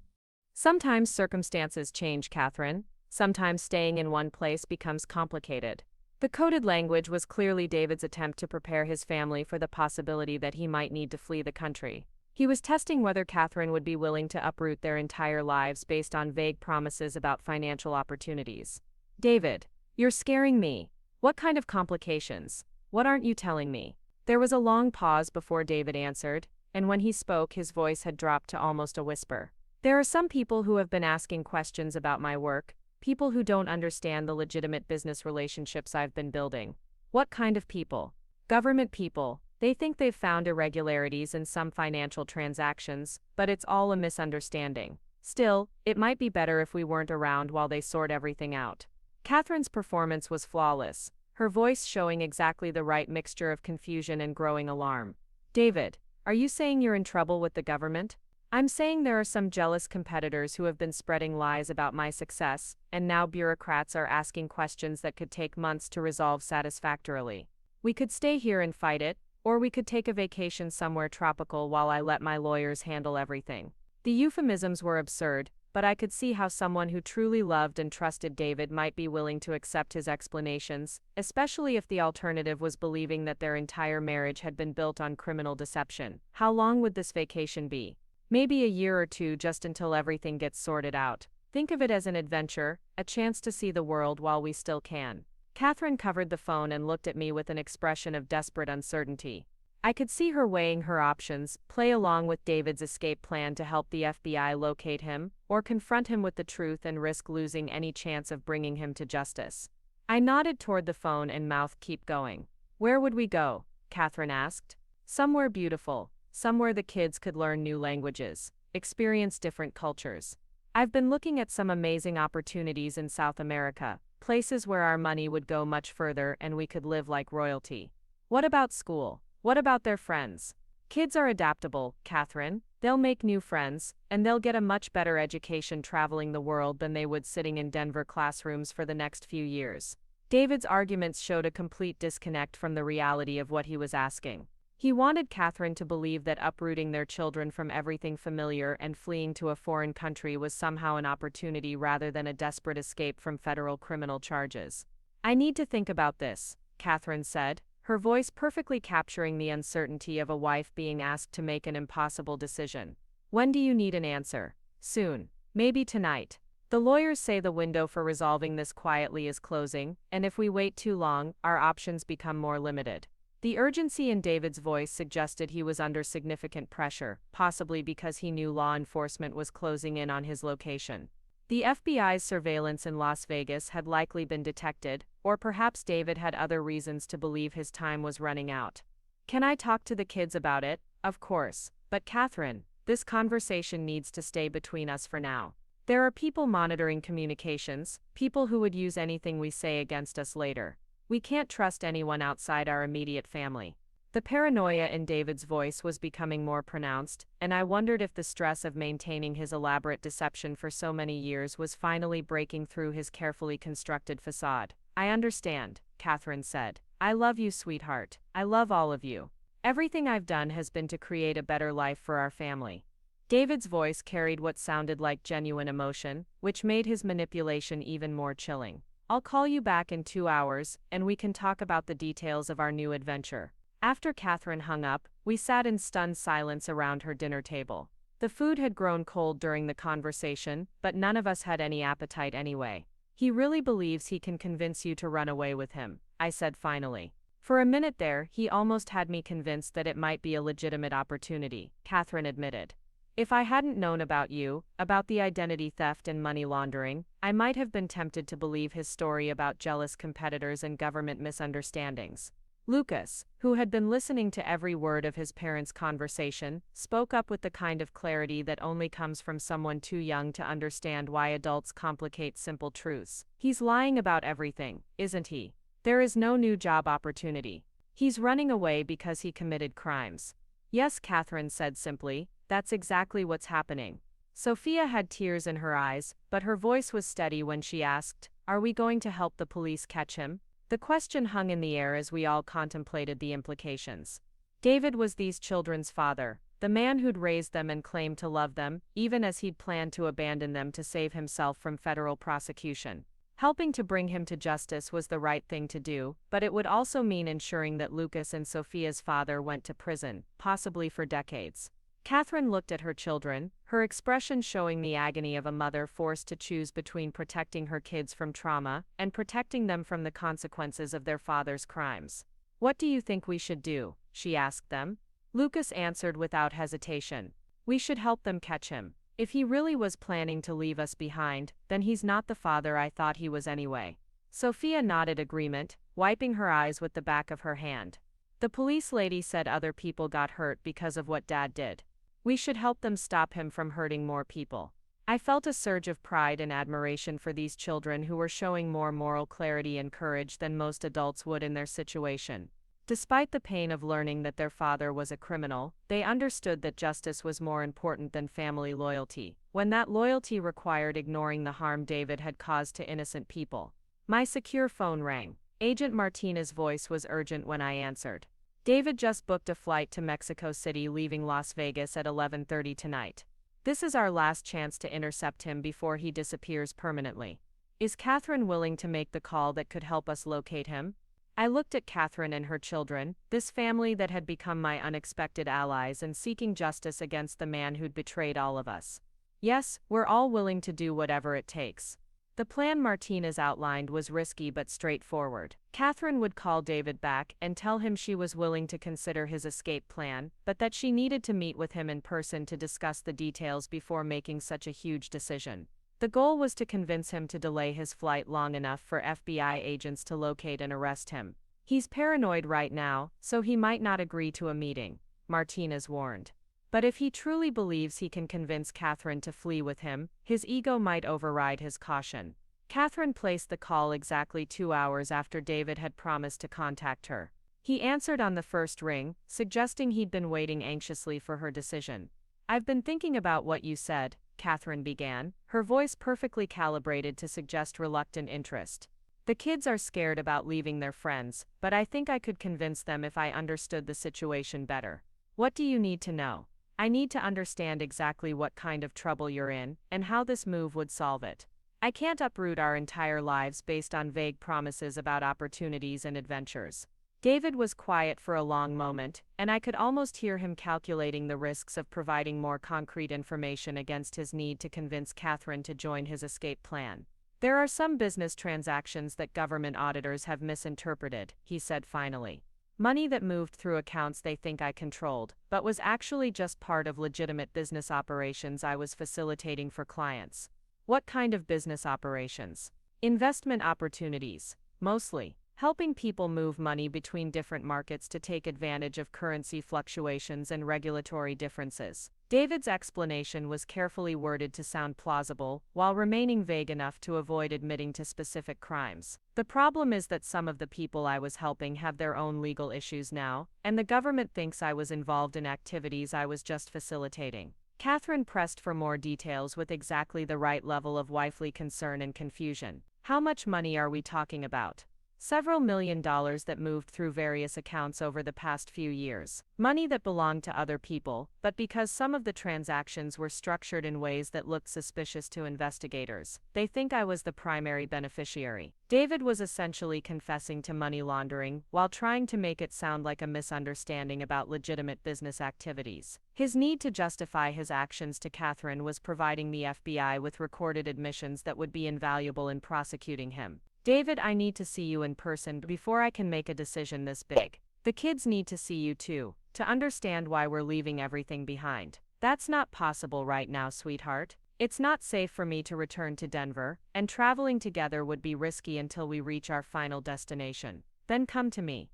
Sometimes circumstances change, Catherine. Sometimes staying in one place becomes complicated. The coded language was clearly David's attempt to prepare his family for the possibility that he might need to flee the country. He was testing whether Catherine would be willing to uproot their entire lives based on vague promises about financial opportunities. David, you're scaring me. What kind of complications? What aren't you telling me? There was a long pause before David answered, and when he spoke, his voice had dropped to almost a whisper. There are some people who have been asking questions about my work, people who don't understand the legitimate business relationships I've been building. What kind of people? Government people. They think they've found irregularities in some financial transactions, but it's all a misunderstanding. Still, it might be better if we weren't around while they sort everything out. Catherine's performance was flawless, her voice showing exactly the right mixture of confusion and growing alarm. David, are you saying you're in trouble with the government? I'm saying there are some jealous competitors who have been spreading lies about my success, and now bureaucrats are asking questions that could take months to resolve satisfactorily. We could stay here and fight it, or we could take a vacation somewhere tropical while I let my lawyers handle everything. The euphemisms were absurd, but I could see how someone who truly loved and trusted David might be willing to accept his explanations, especially if the alternative was believing that their entire marriage had been built on criminal deception. How long would this vacation be? Maybe a year or two, just until everything gets sorted out. Think of it as an adventure, a chance to see the world while we still can. Catherine covered the phone and looked at me with an expression of desperate uncertainty. I could see her weighing her options: play along with David's escape plan to help the FBI locate him, or confront him with the truth and risk losing any chance of bringing him to justice. I nodded toward the phone and mouthed, "Keep going." "Where would we go?" Catherine asked. "Somewhere beautiful. Somewhere the kids could learn new languages, experience different cultures. I've been looking at some amazing opportunities in South America, places where our money would go much further and we could live like royalty." "What about school? What about their friends?" "Kids are adaptable, Catherine. They'll make new friends, and they'll get a much better education traveling the world than they would sitting in Denver classrooms for the next few years." David's arguments showed a complete disconnect from the reality of what he was asking. He wanted Catherine to believe that uprooting their children from everything familiar and fleeing to a foreign country was somehow an opportunity rather than a desperate escape from federal criminal charges. "I need to think about this," Catherine said, her voice perfectly capturing the uncertainty of a wife being asked to make an impossible decision. "When do you need an answer?" "Soon. Maybe tonight. The lawyers say the window for resolving this quietly is closing, and if we wait too long, our options become more limited." The urgency in David's voice suggested he was under significant pressure, possibly because he knew law enforcement was closing in on his location. The FBI's surveillance in Las Vegas had likely been detected, or perhaps David had other reasons to believe his time was running out. "Can I talk to the kids about it?" "Of course. But Catherine, this conversation needs to stay between us for now. There are people monitoring communications, people who would use anything we say against us later. We can't trust anyone outside our immediate family." The paranoia in David's voice was becoming more pronounced, and I wondered if the stress of maintaining his elaborate deception for so many years was finally breaking through his carefully constructed facade. "I understand," Catherine said. "I love you, sweetheart. I love all of you. Everything I've done has been to create a better life for our family." David's voice carried what sounded like genuine emotion, which made his manipulation even more chilling. "I'll call you back in 2 hours, and we can talk about the details of our new adventure." After Catherine hung up, we sat in stunned silence around her dinner table. The food had grown cold during the conversation, but none of us had any appetite anyway. "He really believes he can convince you to run away with him," I said finally. "For a minute there, he almost had me convinced that it might be a legitimate opportunity," Catherine admitted. "If I hadn't known about you, about the identity theft and money laundering, I might have been tempted to believe his story about jealous competitors and government misunderstandings." Lucas, who had been listening to every word of his parents' conversation, spoke up with the kind of clarity that only comes from someone too young to understand why adults complicate simple truths. "He's lying about everything, isn't he? There is no new job opportunity. He's running away because he committed crimes." "Yes," Catherine said simply. "That's exactly what's happening." Sophia had tears in her eyes, but her voice was steady when she asked, "Are we going to help the police catch him?" The question hung in the air as we all contemplated the implications. David was these children's father, the man who'd raised them and claimed to love them, even as he'd planned to abandon them to save himself from federal prosecution. Helping to bring him to justice was the right thing to do, but it would also mean ensuring that Lucas and Sophia's father went to prison, possibly for decades. Catherine looked at her children, her expression showing the agony of a mother forced to choose between protecting her kids from trauma and protecting them from the consequences of their father's crimes. "What do you think we should do?" she asked them. Lucas answered without hesitation. "We should help them catch him. If he really was planning to leave us behind, then he's not the father I thought he was anyway." Sophia nodded agreement, wiping her eyes with the back of her hand. "The police lady said other people got hurt because of what Dad did. We should help them stop him from hurting more people." I felt a surge of pride and admiration for these children who were showing more moral clarity and courage than most adults would in their situation. Despite the pain of learning that their father was a criminal, they understood that justice was more important than family loyalty, when that loyalty required ignoring the harm David had caused to innocent people. My secure phone rang. Agent Martinez's voice was urgent when I answered. "David just booked a flight to Mexico City leaving Las Vegas at 11:30 tonight. This is our last chance to intercept him before he disappears permanently. Is Catherine willing to make the call that could help us locate him?" I looked at Catherine and her children, this family that had become my unexpected allies and seeking justice against the man who'd betrayed all of us. "Yes, we're all willing to do whatever it takes." The plan Martinez outlined was risky but straightforward. Catherine would call David back and tell him she was willing to consider his escape plan, but that she needed to meet with him in person to discuss the details before making such a huge decision. The goal was to convince him to delay his flight long enough for FBI agents to locate and arrest him. "He's paranoid right now, so he might not agree to a meeting," Martinez warned. "But if he truly believes he can convince Catherine to flee with him, his ego might override his caution." Catherine placed the call exactly 2 hours after David had promised to contact her. He answered on the first ring, suggesting he'd been waiting anxiously for her decision. "I've been thinking about what you said," Catherine began, her voice perfectly calibrated to suggest reluctant interest. "The kids are scared about leaving their friends, but I think I could convince them if I understood the situation better." "What do you need to know?" "I need to understand exactly what kind of trouble you're in, and how this move would solve it. I can't uproot our entire lives based on vague promises about opportunities and adventures." David was quiet for a long moment, and I could almost hear him calculating the risks of providing more concrete information against his need to convince Catherine to join his escape plan. "There are some business transactions that government auditors have misinterpreted," he said finally. "Money that moved through accounts they think I controlled, but was actually just part of legitimate business operations I was facilitating for clients." "What kind of business operations?" "Investment opportunities, mostly. Helping people move money between different markets to take advantage of currency fluctuations and regulatory differences." David's explanation was carefully worded to sound plausible, while remaining vague enough to avoid admitting to specific crimes. "The problem is that some of the people I was helping have their own legal issues now, and the government thinks I was involved in activities I was just facilitating." Catherine pressed for more details with exactly the right level of wifely concern and confusion. "How much money are we talking about?" "Several $1 million that moved through various accounts over the past few years. Money that belonged to other people, but because some of the transactions were structured in ways that looked suspicious to investigators, they think I was the primary beneficiary." David was essentially confessing to money laundering while trying to make it sound like a misunderstanding about legitimate business activities. His need to justify his actions to Catherine was providing the FBI with recorded admissions that would be invaluable in prosecuting him. "David, I need to see you in person before I can make a decision this big. The kids need to see you too, to understand why we're leaving everything behind." "That's not possible right now, sweetheart. It's not safe for me to return to Denver, and traveling together would be risky until we reach our final destination. Then come to me.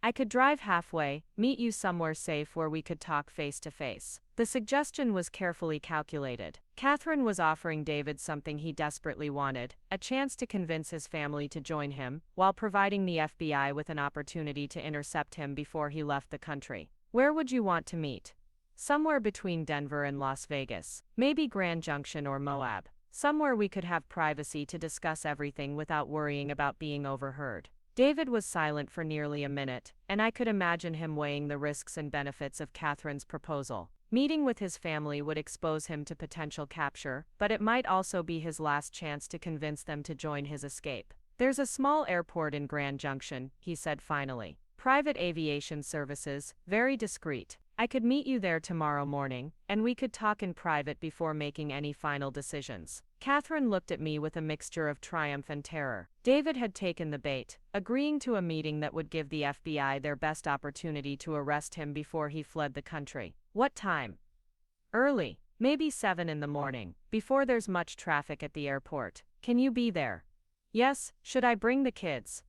I could drive halfway, meet you somewhere safe where we could talk face to face." The suggestion was carefully calculated. Catherine was offering David something he desperately wanted, a chance to convince his family to join him, while providing the FBI with an opportunity to intercept him before he left the country. "Where would you want to meet?" "Somewhere between Denver and Las Vegas. Maybe Grand Junction or Moab. Somewhere we could have privacy to discuss everything without worrying about being overheard." David was silent for nearly a minute, and I could imagine him weighing the risks and benefits of Catherine's proposal. Meeting with his family would expose him to potential capture, but it might also be his last chance to convince them to join his escape. "There's a small airport in Grand Junction," he said finally. "Private aviation services, very discreet. I could meet you there tomorrow morning, and we could talk in private before making any final decisions." Catherine looked at me with a mixture of triumph and terror. David had taken the bait, agreeing to a meeting that would give the FBI their best opportunity to arrest him before he fled the country. "What time?" "Early, maybe 7 in the morning, before there's much traffic at the airport. Can you be there?" "Yes." "Should I bring the kids?"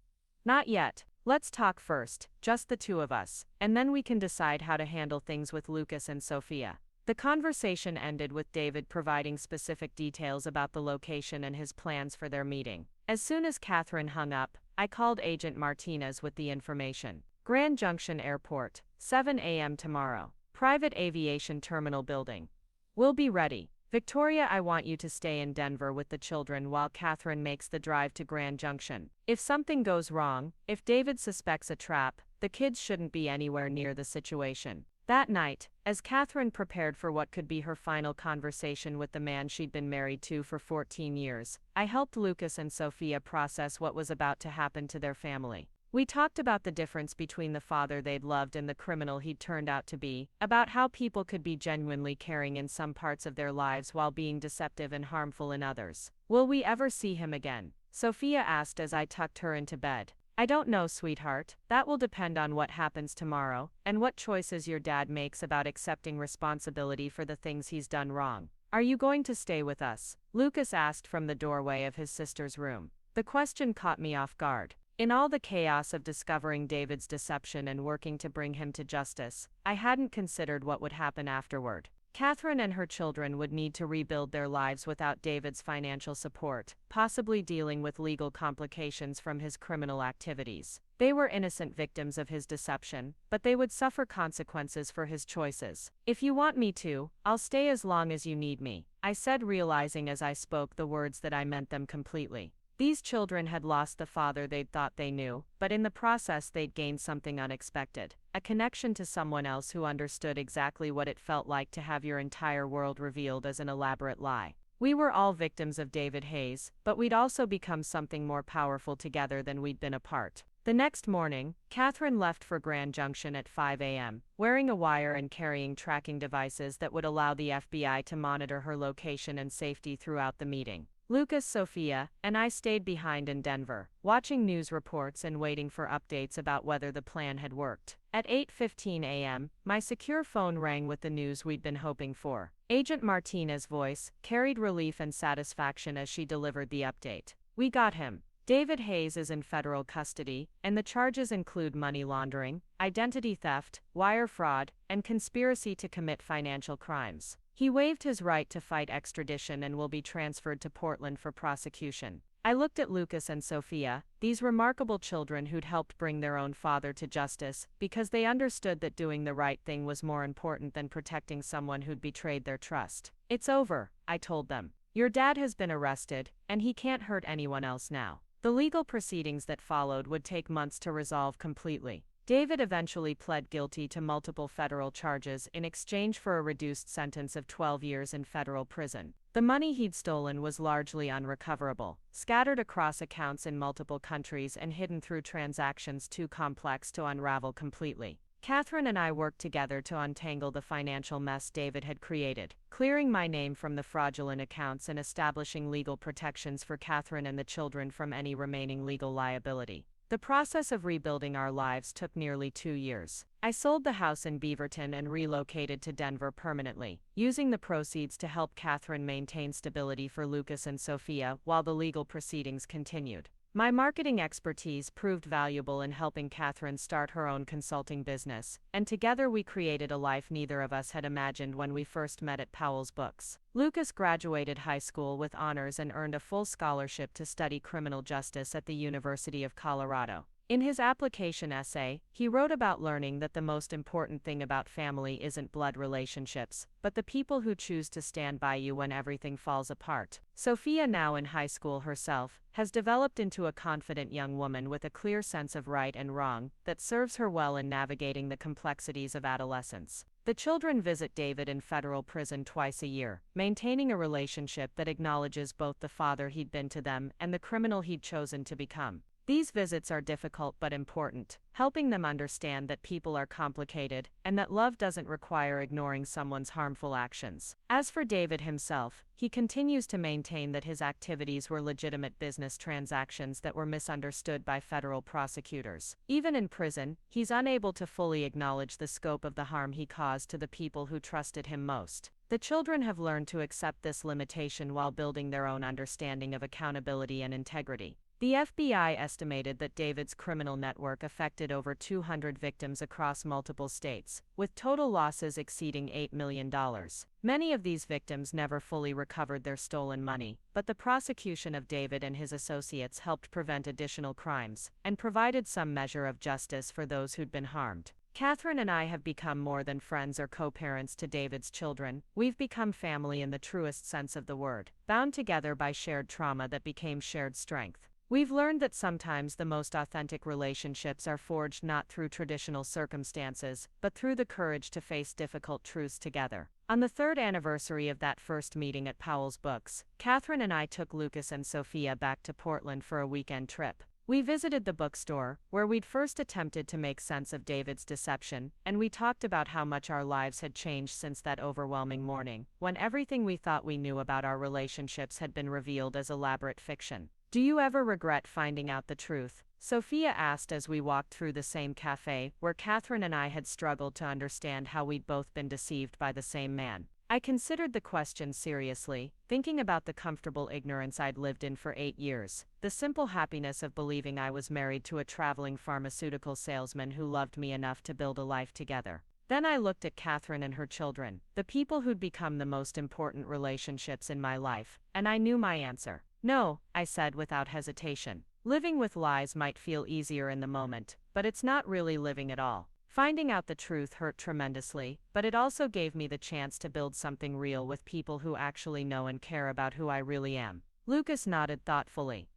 "Not yet. Let's talk first, just the two of us, and then we can decide how to handle things with Lucas and Sophia." The conversation ended with David providing specific details about the location and his plans for their meeting. As soon as Catherine hung up, I called Agent Martinez with the information. "Grand Junction Airport, 7 a.m. tomorrow. Private Aviation Terminal Building. We'll be ready. Victoria, I want you to stay in Denver with the children while Catherine makes the drive to Grand Junction. If something goes wrong, if David suspects a trap, the kids shouldn't be anywhere near the situation." That night, as Catherine prepared for what could be her final conversation with the man she'd been married to for 14 years, I helped Lucas and Sophia process what was about to happen to their family. We talked about the difference between the father they'd loved and the criminal he'd turned out to be, about how people could be genuinely caring in some parts of their lives while being deceptive and harmful in others. "Will we ever see him again?" Sophia asked as I tucked her into bed. "I don't know, sweetheart. That will depend on what happens tomorrow, and what choices your dad makes about accepting responsibility for the things he's done wrong." "Are you going to stay with us?" Lucas asked from the doorway of his sister's room. The question caught me off guard. In all the chaos of discovering David's deception and working to bring him to justice, I hadn't considered what would happen afterward. Catherine and her children would need to rebuild their lives without David's financial support, possibly dealing with legal complications from his criminal activities. They were innocent victims of his deception, but they would suffer consequences for his choices. "If you want me to, I'll stay as long as you need me," I said, realizing as I spoke the words that I meant them completely. These children had lost the father they'd thought they knew, but in the process they'd gained something unexpected, a connection to someone else who understood exactly what it felt like to have your entire world revealed as an elaborate lie. We were all victims of David Hayes, but we'd also become something more powerful together than we'd been apart. The next morning, Catherine left for Grand Junction at 5 a.m., wearing a wire and carrying tracking devices that would allow the FBI to monitor her location and safety throughout the meeting. Lucas, Sophia, and I stayed behind in Denver, watching news reports and waiting for updates about whether the plan had worked. At 8:15 a.m., my secure phone rang with the news we'd been hoping for. Agent Martinez's voice carried relief and satisfaction as she delivered the update. "We got him. David Hayes is in federal custody, and the charges include money laundering, identity theft, wire fraud, and conspiracy to commit financial crimes. He waived his right to fight extradition and will be transferred to Portland for prosecution." I looked at Lucas and Sophia, these remarkable children who'd helped bring their own father to justice, because they understood that doing the right thing was more important than protecting someone who'd betrayed their trust. "It's over," I told them. "Your dad has been arrested, and he can't hurt anyone else now." The legal proceedings that followed would take months to resolve completely. David eventually pled guilty to multiple federal charges in exchange for a reduced sentence of 12 years in federal prison. The money he'd stolen was largely unrecoverable, scattered across accounts in multiple countries and hidden through transactions too complex to unravel completely. Catherine and I worked together to untangle the financial mess David had created, clearing my name from the fraudulent accounts and establishing legal protections for Catherine and the children from any remaining legal liability. The process of rebuilding our lives took nearly 2 years. I sold the house in Beaverton and relocated to Denver permanently, using the proceeds to help Catherine maintain stability for Lucas and Sophia while the legal proceedings continued. My marketing expertise proved valuable in helping Catherine start her own consulting business, and together we created a life neither of us had imagined when we first met at Powell's Books. Lucas graduated high school with honors and earned a full scholarship to study criminal justice at the University of Colorado. In his application essay, he wrote about learning that the most important thing about family isn't blood relationships, but the people who choose to stand by you when everything falls apart. Sophia, now in high school herself, has developed into a confident young woman with a clear sense of right and wrong that serves her well in navigating the complexities of adolescence. The children visit David in federal prison twice a year, maintaining a relationship that acknowledges both the father he'd been to them and the criminal he'd chosen to become. These visits are difficult but important, helping them understand that people are complicated and that love doesn't require ignoring someone's harmful actions. As for David himself, he continues to maintain that his activities were legitimate business transactions that were misunderstood by federal prosecutors. Even in prison, he's unable to fully acknowledge the scope of the harm he caused to the people who trusted him most. The children have learned to accept this limitation while building their own understanding of accountability and integrity. The FBI estimated that David's criminal network affected over 200 victims across multiple states, with total losses exceeding $8 million. Many of these victims never fully recovered their stolen money, but the prosecution of David and his associates helped prevent additional crimes and provided some measure of justice for those who'd been harmed. Catherine and I have become more than friends or co-parents to David's children. We've become family in the truest sense of the word, bound together by shared trauma that became shared strength. We've learned that sometimes the most authentic relationships are forged not through traditional circumstances, but through the courage to face difficult truths together. On the third anniversary of that first meeting at Powell's Books, Catherine and I took Lucas and Sophia back to Portland for a weekend trip. We visited the bookstore, where we'd first attempted to make sense of David's deception, and we talked about how much our lives had changed since that overwhelming morning, when everything we thought we knew about our relationships had been revealed as elaborate fiction. "Do you ever regret finding out the truth?" Sophia asked as we walked through the same cafe where Catherine and I had struggled to understand how we'd both been deceived by the same man. I considered the question seriously, thinking about the comfortable ignorance I'd lived in for 8 years, the simple happiness of believing I was married to a traveling pharmaceutical salesman who loved me enough to build a life together. Then I looked at Catherine and her children, the people who'd become the most important relationships in my life, and I knew my answer. "No," I said without hesitation. Living with lies might feel easier in the moment, but it's not really living at all. Finding out the truth hurt tremendously, but it also gave me the chance to build something real with people who actually know and care about who I really am. Lucas nodded thoughtfully.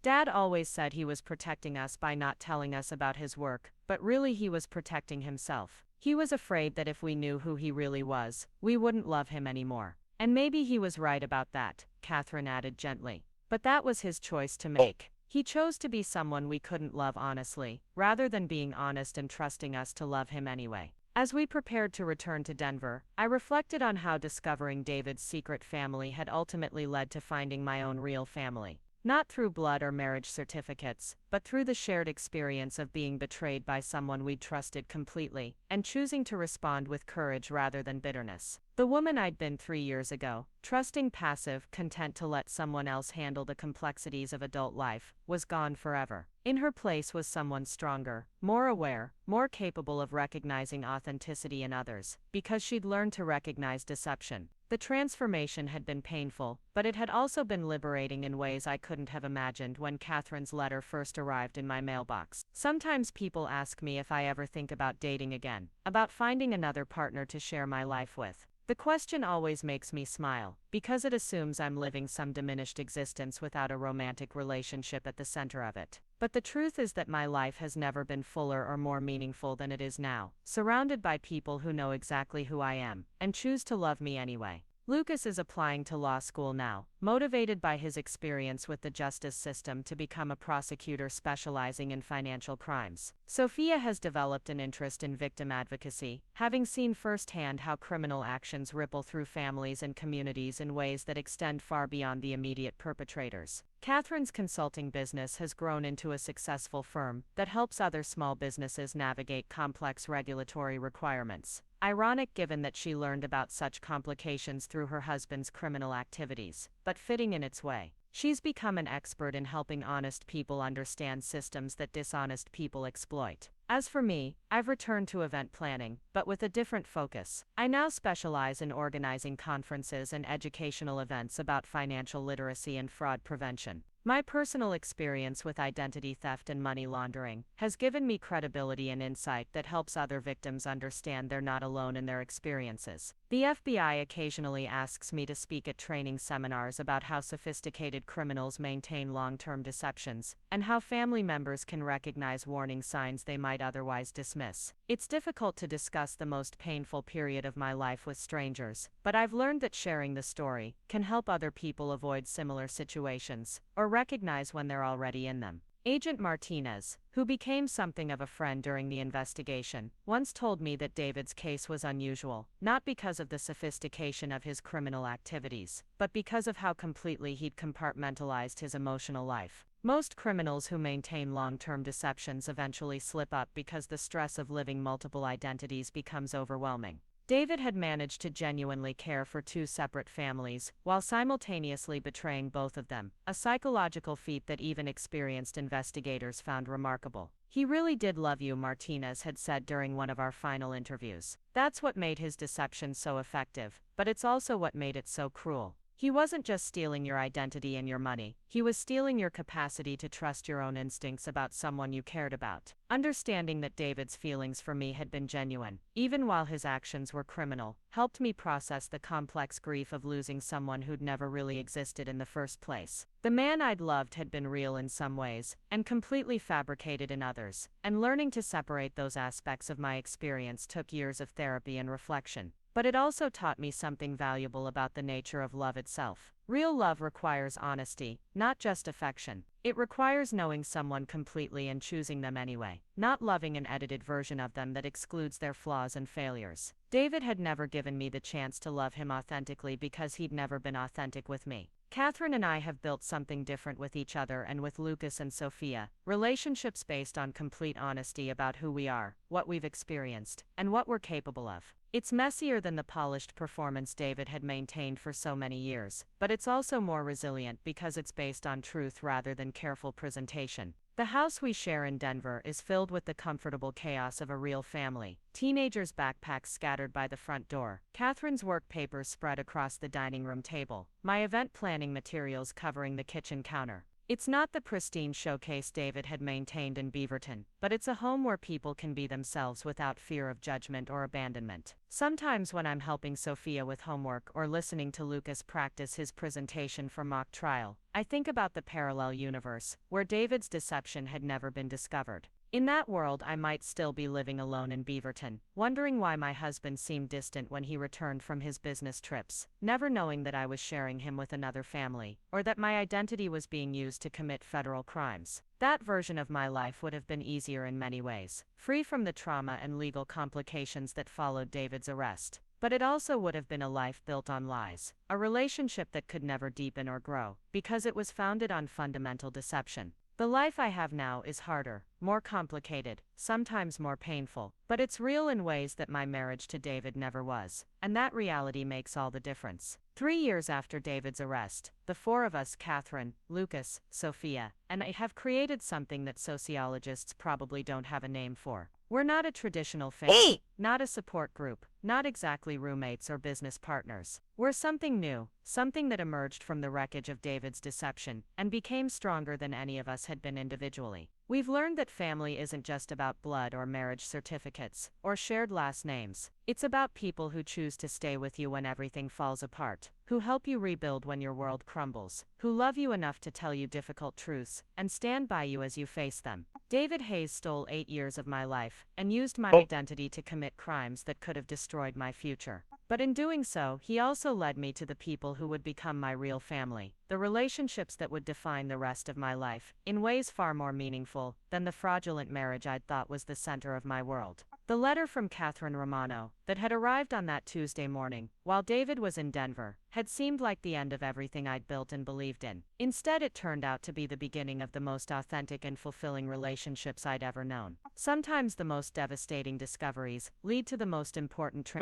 "Dad always said he was protecting us by not telling us about his work, but really he was protecting himself. He was afraid that if we knew who he really was, we wouldn't love him anymore. And maybe he was right about that," Catherine added gently. "But that was his choice to make. He chose to be someone we couldn't love honestly, rather than being honest and trusting us to love him anyway." As we prepared to return to Denver, I reflected on how discovering David's secret family had ultimately led to finding my own real family. Not through blood or marriage certificates, but through the shared experience of being betrayed by someone we'd trusted completely, and choosing to respond with courage rather than bitterness. The woman I'd been 3 years ago, trusting, passive, content to let someone else handle the complexities of adult life, was gone forever. In her place was someone stronger, more aware, more capable of recognizing authenticity in others, because she'd learned to recognize deception. The transformation had been painful, but it had also been liberating in ways I couldn't have imagined when Catherine's letter first arrived in my mailbox. Sometimes people ask me if I ever think about dating again, about finding another partner to share my life with. The question always makes me smile, because it assumes I'm living some diminished existence without a romantic relationship at the center of it. But the truth is that my life has never been fuller or more meaningful than it is now, surrounded by people who know exactly who I am, and choose to love me anyway. Lucas is applying to law school now, motivated by his experience with the justice system to become a prosecutor specializing in financial crimes. Sophia has developed an interest in victim advocacy, having seen firsthand how criminal actions ripple through families and communities in ways that extend far beyond the immediate perpetrators. Catherine's consulting business has grown into a successful firm that helps other small businesses navigate complex regulatory requirements. Ironic given that she learned about such complications through her husband's criminal activities, but fitting in its way. She's become an expert in helping honest people understand systems that dishonest people exploit. As for me, I've returned to event planning, but with a different focus. I now specialize in organizing conferences and educational events about financial literacy and fraud prevention. My personal experience with identity theft and money laundering has given me credibility and insight that helps other victims understand they're not alone in their experiences. The FBI occasionally asks me to speak at training seminars about how sophisticated criminals maintain long-term deceptions and how family members can recognize warning signs they might otherwise dismiss. It's difficult to discuss the most painful period of my life with strangers, but I've learned that sharing the story can help other people avoid similar situations or recognize when they're already in them. Agent Martinez, who became something of a friend during the investigation, once told me that David's case was unusual, not because of the sophistication of his criminal activities, but because of how completely he'd compartmentalized his emotional life. Most criminals who maintain long-term deceptions eventually slip up because the stress of living multiple identities becomes overwhelming. David had managed to genuinely care for two separate families, while simultaneously betraying both of them, a psychological feat that even experienced investigators found remarkable. "He really did love you," Martinez had said during one of our final interviews. "That's what made his deception so effective, but it's also what made it so cruel. He wasn't just stealing your identity and your money, he was stealing your capacity to trust your own instincts about someone you cared about." Understanding that David's feelings for me had been genuine, even while his actions were criminal, helped me process the complex grief of losing someone who'd never really existed in the first place. The man I'd loved had been real in some ways, and completely fabricated in others, and learning to separate those aspects of my experience took years of therapy and reflection. But it also taught me something valuable about the nature of love itself. Real love requires honesty, not just affection. It requires knowing someone completely and choosing them anyway, not loving an edited version of them that excludes their flaws and failures. David had never given me the chance to love him authentically because he'd never been authentic with me. Catherine and I have built something different with each other and with Lucas and Sophia, relationships based on complete honesty about who we are, what we've experienced, and what we're capable of. It's messier than the polished performance David had maintained for so many years, but it's also more resilient because it's based on truth rather than careful presentation. The house we share in Denver is filled with the comfortable chaos of a real family. Teenagers' backpacks scattered by the front door, Catherine's work papers spread across the dining room table, my event planning materials covering the kitchen counter. It's not the pristine showcase David had maintained in Beaverton, but it's a home where people can be themselves without fear of judgment or abandonment. Sometimes when I'm helping Sophia with homework or listening to Lucas practice his presentation for mock trial, I think about the parallel universe, where David's deception had never been discovered. In that world, I might still be living alone in Beaverton, wondering why my husband seemed distant when he returned from his business trips, never knowing that I was sharing him with another family, or that my identity was being used to commit federal crimes. That version of my life would have been easier in many ways, free from the trauma and legal complications that followed David's arrest. But it also would have been a life built on lies, a relationship that could never deepen or grow, because it was founded on fundamental deception. The life I have now is harder, more complicated, sometimes more painful, but it's real in ways that my marriage to David never was, and that reality makes all the difference. 3 years after David's arrest, the four of us, Catherine, Lucas, Sophia, and I, have created something that sociologists probably don't have a name for. We're not a traditional family, not a support group, not exactly roommates or business partners. We're something new, something that emerged from the wreckage of David's deception and became stronger than any of us had been individually. We've learned that family isn't just about blood or marriage certificates or shared last names. It's about people who choose to stay with you when everything falls apart, who help you rebuild when your world crumbles, who love you enough to tell you difficult truths and stand by you as you face them. David Hayes stole 8 years of my life and used my identity to commit crimes that could have destroyed my future. But in doing so, he also led me to the people who would become my real family, the relationships that would define the rest of my life, in ways far more meaningful than the fraudulent marriage I'd thought was the center of my world. The letter from Catherine Romano, that had arrived on that Tuesday morning, while David was in Denver, had seemed like the end of everything I'd built and believed in. Instead, it turned out to be the beginning of the most authentic and fulfilling relationships I'd ever known. Sometimes the most devastating discoveries lead to the most important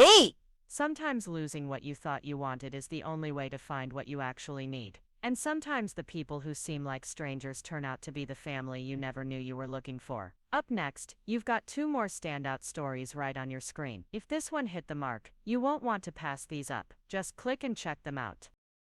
Sometimes losing what you thought you wanted is the only way to find what you actually need. And sometimes the people who seem like strangers turn out to be the family you never knew you were looking for. Up next, you've got 2 more standout stories right on your screen. If this one hit the mark, you won't want to pass these up. Just click and check them out.